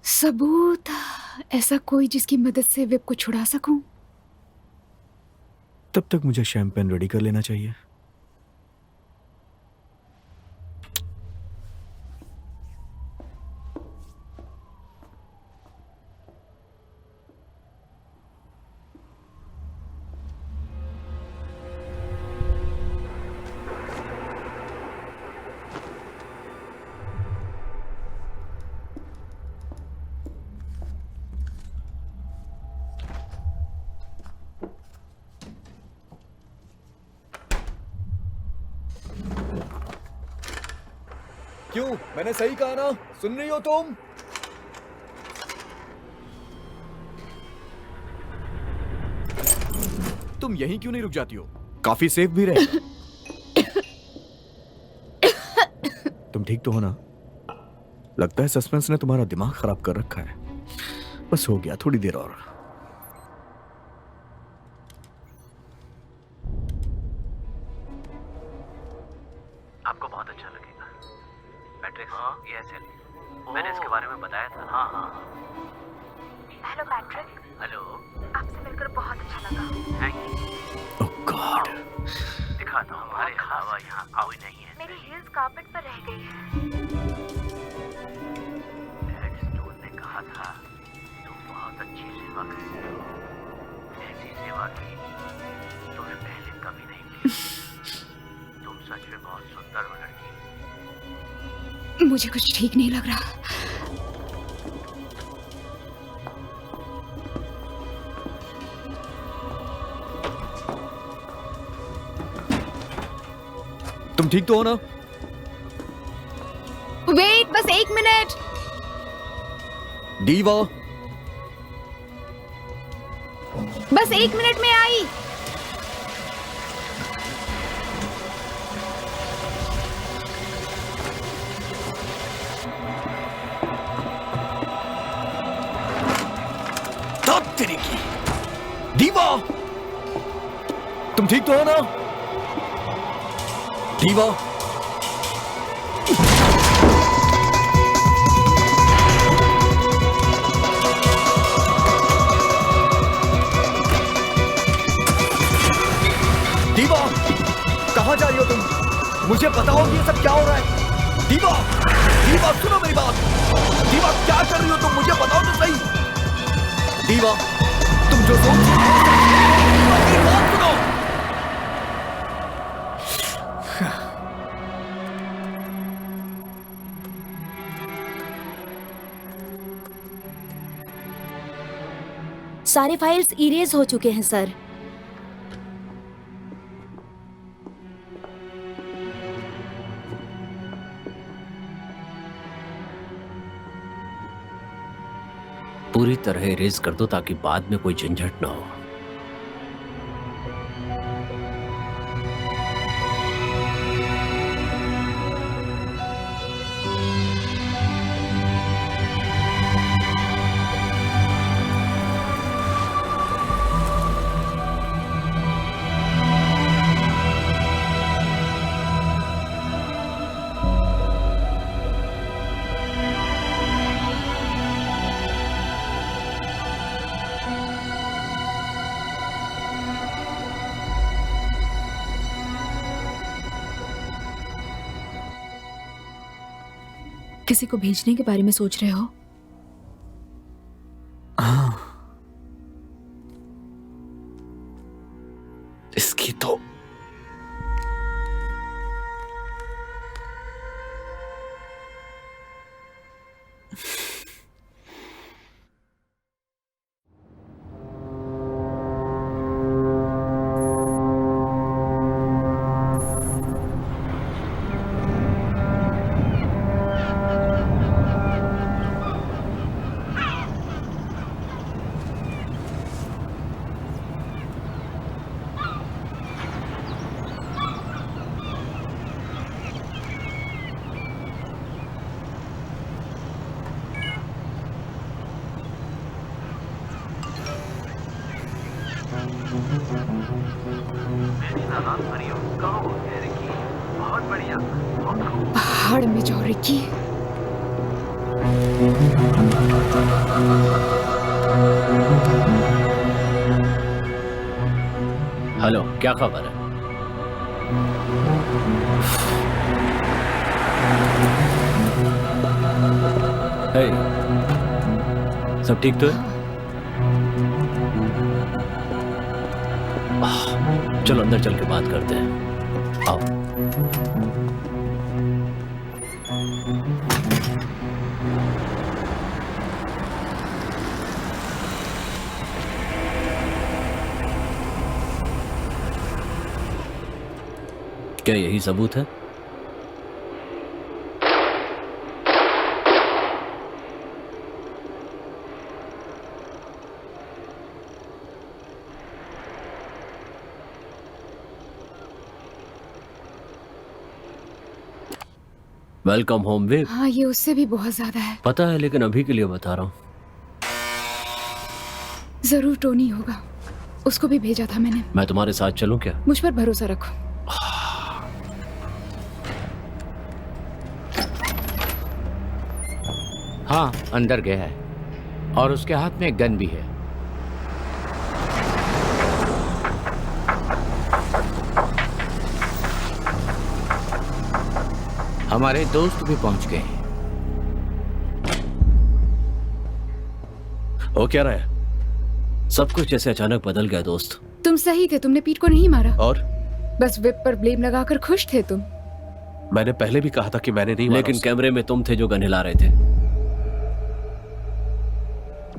सबूत, ऐसा कोई जिसकी मदद से वेब को छुड़ा सकूं? तब तक मुझे शैंपेन रेडी कर लेना चाहिए। क्यों, मैंने सही कहा ना? सुन रही हो तुम? तुम यहीं क्यों नहीं रुक जाती हो? काफी सेफ भी रहे। तुम ठीक तो हो ना? लगता है सस्पेंस ने तुम्हारा दिमाग खराब कर रखा है। बस हो गया, थोड़ी देर और। आपको बहुत अच्छा लगेगा। पैट्रिक, ये है सेल। मैंने इसके बारे में बताया था। हाँ। Hello Patrick. हेलो। आपसे मिलकर बहुत अच्छा लगा। Thank you. Oh God. दिखाता हूँ, हमारे अलावा यहाँ कोई नहीं है। मेरी हील्स कार्पेट पर रह गई है। डैड स्टोन ने कहा था तुम बहुत अच्छी सेवा करते हो। ऐसी सेवा की तुम्हें पहले कभी नहीं मिली। तुम सच में बहुत सुंदर हो लड़की। मुझे कुछ ठीक नहीं लग रहा। तुम ठीक तो हो ना? वेट, बस 1 मिनट। दीवा, बस 1 मिनट में आई। तेरी की। दीवा, तुम ठीक तो हो ना? दीवा, दीवा, कहां जा रही हो तुम? मुझे बताओ कि ये सब क्या हो रहा है। दीवा, दीवा सुनो मेरी बात। दीवा क्या कर रही हो तुम? मुझे बताओ तो सही। दीवा, तुम जो सोच रही हो, मेरी बात सुनो। सारे फाइल्स इरेज हो चुके हैं सर। पूरी तरह इरेज कर दो ताकि बाद में कोई झंझट ना हो। किसी को भेजने के बारे में सोच रहे हो? हाँ, इसकी तो मेरी नादान परियों, कहाँ हो गए रिकी? बहुत बढ़िया, बहुत खूब। पहाड़ में जाओ रिकी। हेलो, क्या खबर है? हे, सब ठीक तो है? चलो अंदर चल के बात करते हैं। आओ। क्या यही सबूत है? वेलकम होम विव। हाँ, ये उससे भी बहुत ज्यादा है। पता है, लेकिन अभी के लिए बता रहा हूँ। जरूर टोनी होगा, उसको भी भेजा था मैंने। मैं तुम्हारे साथ चलूं क्या? मुझ पर भरोसा रखो। हाँ, अंदर गया है और उसके हाथ में एक गन भी है। हमारे दोस्त भी पहुंच गए हैं। हो क्या रहा है? सब कुछ जैसे अचानक बदल गया दोस्त। तुम सही थे, तुमने पीट को नहीं मारा। और बस विप पर ब्लेम लगाकर खुश थे तुम। मैंने पहले भी कहा था कि मैंने नहीं मारा लेकिन उसे। कैमरे में तुम थे जो गन हिला रहे थे।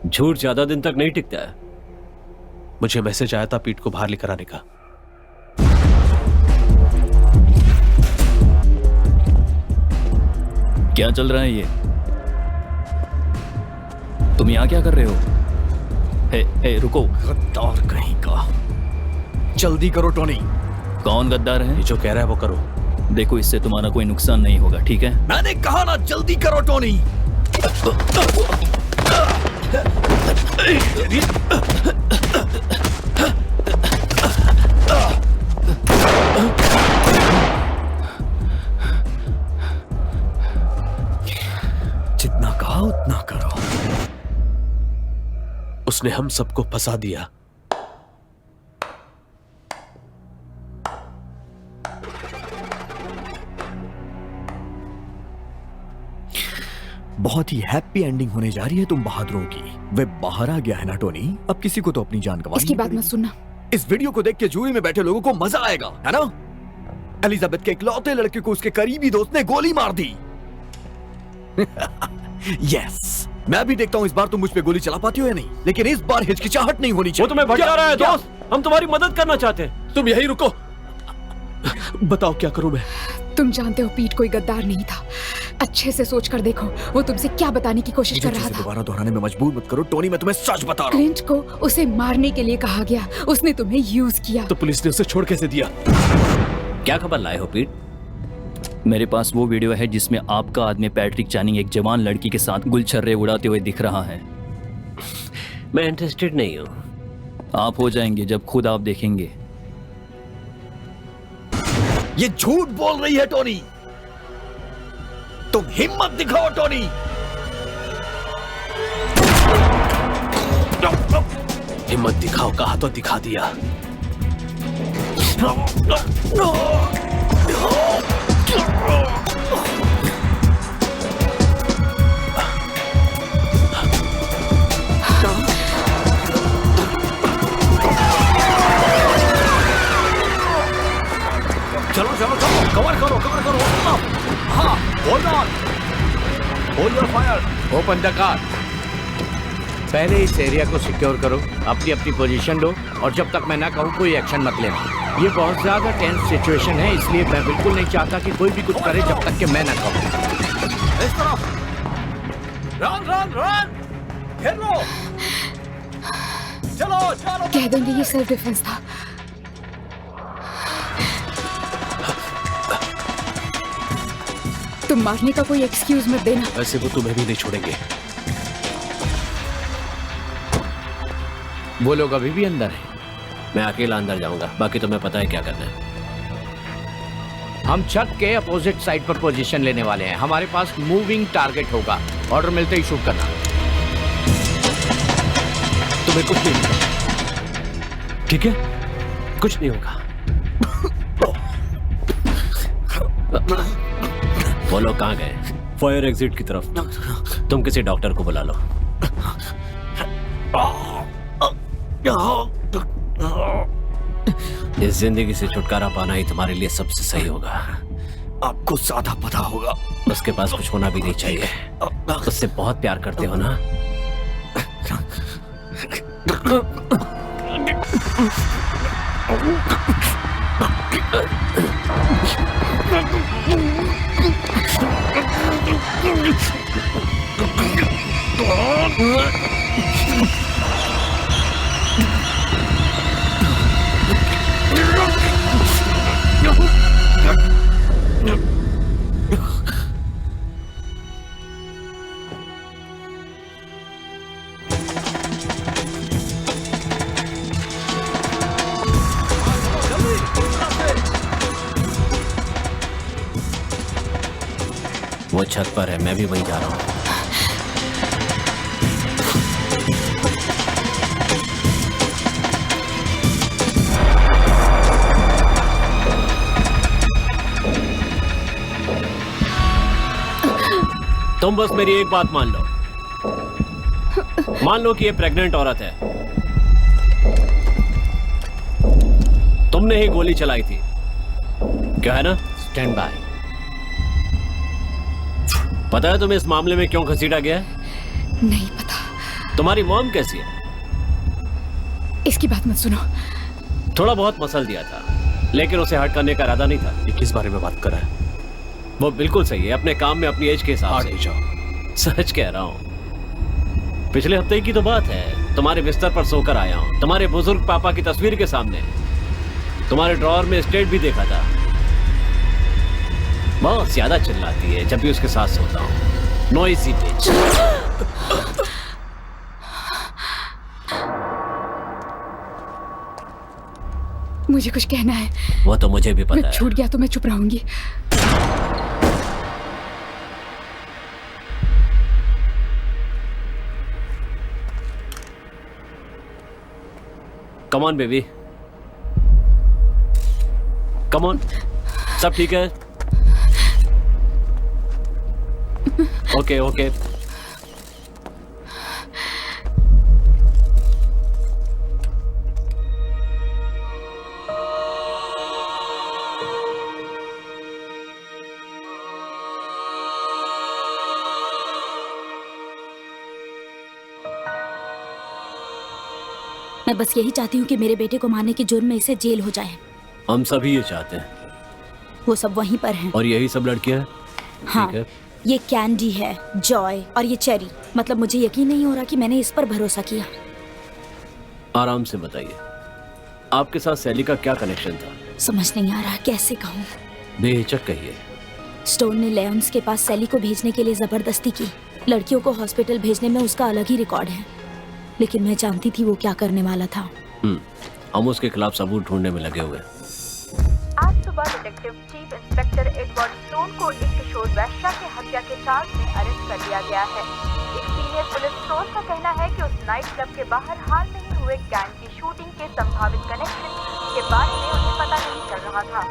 झूठ ज्यादा दिन तक नहीं टिकता है। मुझे मैसेज आया था पीट को बाहर लेकर आने का। क्या चल रहा है ये? तुम यहाँ क्या कर रहे हो? हे रुको। गद्दार कहीं का। जल्दी करो टोनी। कौन गद्दार है? ये जो कह रहा है वो करो। देखो, इससे तुम्हारा कोई नुकसान नहीं होगा, ठीक है? मैंने कहा ना, जल्दी करो टोनी। जितना कहा उतना करो। उसने हम सबको फंसा दिया। बहुत ही हैप्पी एंडिंग होने जा रही है तुम बहादुरों की। वे बाहर आ गया है ना टोनी, अब किसी को तो अपनी जान गंवानी इसकी बात मत सुनना। इस वीडियो को देख के जूरी में बैठे लोगों को मजा आएगा, है ना? एलिजाबेथ के इकलौते लड़के को उसके करीबी दोस्त ने गोली मार दी। यस, मैं भी देखता हूँ इस बार तुम मुझ पे गोली चला पाती हो या नहीं, लेकिन इस बार हिचकिचाहट नहीं होनी चाहिए। वो तुम्हें भटका रहा है दोस्त। हम तुम्हारी मदद करना चाहते हैं। तुम यहीं रुको। बताओ क्या करूं मैं? तुम जानते हो पीट कोई गद्दार नहीं था। अच्छे से सोच कर देखो, वो तुमसे क्या बताने की कोशिश कर रहा था। दोबारा दोहराने में मजबूर मत करो टोनी, मैं तुम्हें सच बता रहा हूँ। क्लिंट को उसे मारने के लिए कहा गया, उसने तुम्हें यूज किया। तो पुलिस ने उसे छोड़ कैसे दिया? क्या खबर लाए हो पीट? मेरे पास वो वीडियो है जिसमें आपका आदमी पैट्रिक चैनिंग एक जवान लड़की के साथ गुलछर्रे उड़ाते हुए दिख रहा है। मैं इंटरेस्टेड नहीं हूँ। आप हो जाएंगे जब खुद आप देखेंगे। ये झूठ बोल रही है टोनी। तुम हिम्मत दिखाओ टोनी। हिम्मत दिखाओ, कहा तो दिखा दिया। चलो चलो चलो, कवर करो कवर करो। हाँ, hold on, hold your fire. Open the car. पहले इस एरिया को सिक्योर करो, अपनी अपनी पोजीशन लो और जब तक मैं ना कहूँ कोई एक्शन मत लेना। ये बहुत ज्यादा टेंस सिचुएशन है, इसलिए मैं बिल्कुल नहीं चाहता कि कोई भी कुछ करे जब तक कि मैं ना कहूँ। इस तरफ। रन रन रन, घेर लो। चलो चलो। कह देंगे ये सेल्फ डिफेंस था। तुम मारने का कोई एक्सक्यूज मत देना। वैसे वो तुम्हें भी नहीं छोड़ेंगे। वो लोग अभी भी अंदर हैं। मैं अकेला अंदर जाऊंगा, बाकी तुम्हें पता है क्या करना है। हम छत के अपोजिट साइड पर पोजीशन लेने वाले हैं। हमारे पास मूविंग टारगेट होगा। ऑर्डर मिलते ही शूट करना। तुम्हें कुछ नहीं होगा, ठीक है? कुछ नहीं होगा। वो लोग कहाँ गए? फायर एग्जिट की तरफ। तुम किसी डॉक्टर को बुला लो। इस जिंदगी से छुटकारा पाना ही तुम्हारे लिए सबसे सही होगा। आपको ज्यादा पता होगा। उसके पास कुछ होना भी नहीं चाहिए। उससे बहुत प्यार करते हो ना? वो छत पर है, मैं भी वहीं जा रहा हूँ। तुम बस मेरी एक बात मान लो। मान लो कि ये प्रेग्नेंट औरत है। तुमने ही गोली चलाई थी, क्या है ना? Stand by. पता है तुम्हें इस मामले में क्यों घसीटा गया है? नहीं पता। तुम्हारी मॉम कैसी है? इसकी बात मत सुनो। थोड़ा बहुत मसल दिया था, लेकिन उसे हर्ट करने का इरादा नहीं था। ये किस बारे में बात कर रहा है? वो बिल्कुल सही है, अपने काम में अपनी एज के हिसाब से। जाओ। सच कह रहा हूँ। पिछले हफ्ते की तो बात है, तुम्हारे बिस्तर पर सोकर आया हूँ, तुम्हारे बुजुर्ग पापा की तस्वीर के सामने। तुम्हारे ड्रॉअर में स्टेट भी देखा था। बहुत ज्यादा चिल्लाती है जब भी उसके साथ सोता हूँ। नॉइसी बिच। मुझे कुछ कहना है। वो तो मुझे भी पता मैं है। छूट गया तो मैं चुप रहूंगी। Come on baby, come on. सब ठीक है? Okay okay. मैं बस यही चाहती हूँ कि मेरे बेटे को मारने के जुर्म में इसे जेल हो जाए। हम सभी ये चाहते हैं। वो सब वहीं पर हैं। और यही सब लड़कियां हैं? हाँ, ठीक है। ये कैंडी है, जॉय और ये चेरी। मतलब मुझे यकीन नहीं हो रहा कि मैंने इस पर भरोसा किया। आराम से बताइए, आपके साथ सैली का क्या कनेक्शन था? समझ नहीं आ रहा कैसे कहूँ। बेहिचक कहिए। स्टोन ने लेयन्स के पास सैली को भेजने के लिए जबरदस्ती की। लड़कियों को हॉस्पिटल भेजने में उसका अलग ही रिकॉर्ड है, लेकिन मैं जानती थी वो क्या करने वाला था। हम उसके खिलाफ सबूत ढूंढने में लगे हुए। आज सुबह detective chief inspector Edward stone को एक किशोर वैश्या की हत्या के चार्ज में अरेस्ट कर लिया गया है। एक सीनियर पुलिस सोर्स का कहना है कि उस नाइट क्लब के बाहर हाल में ही हुए गैंग की शूटिंग के संभावित कनेक्शन के बारे में उन्हें पता नहीं चल रहा था।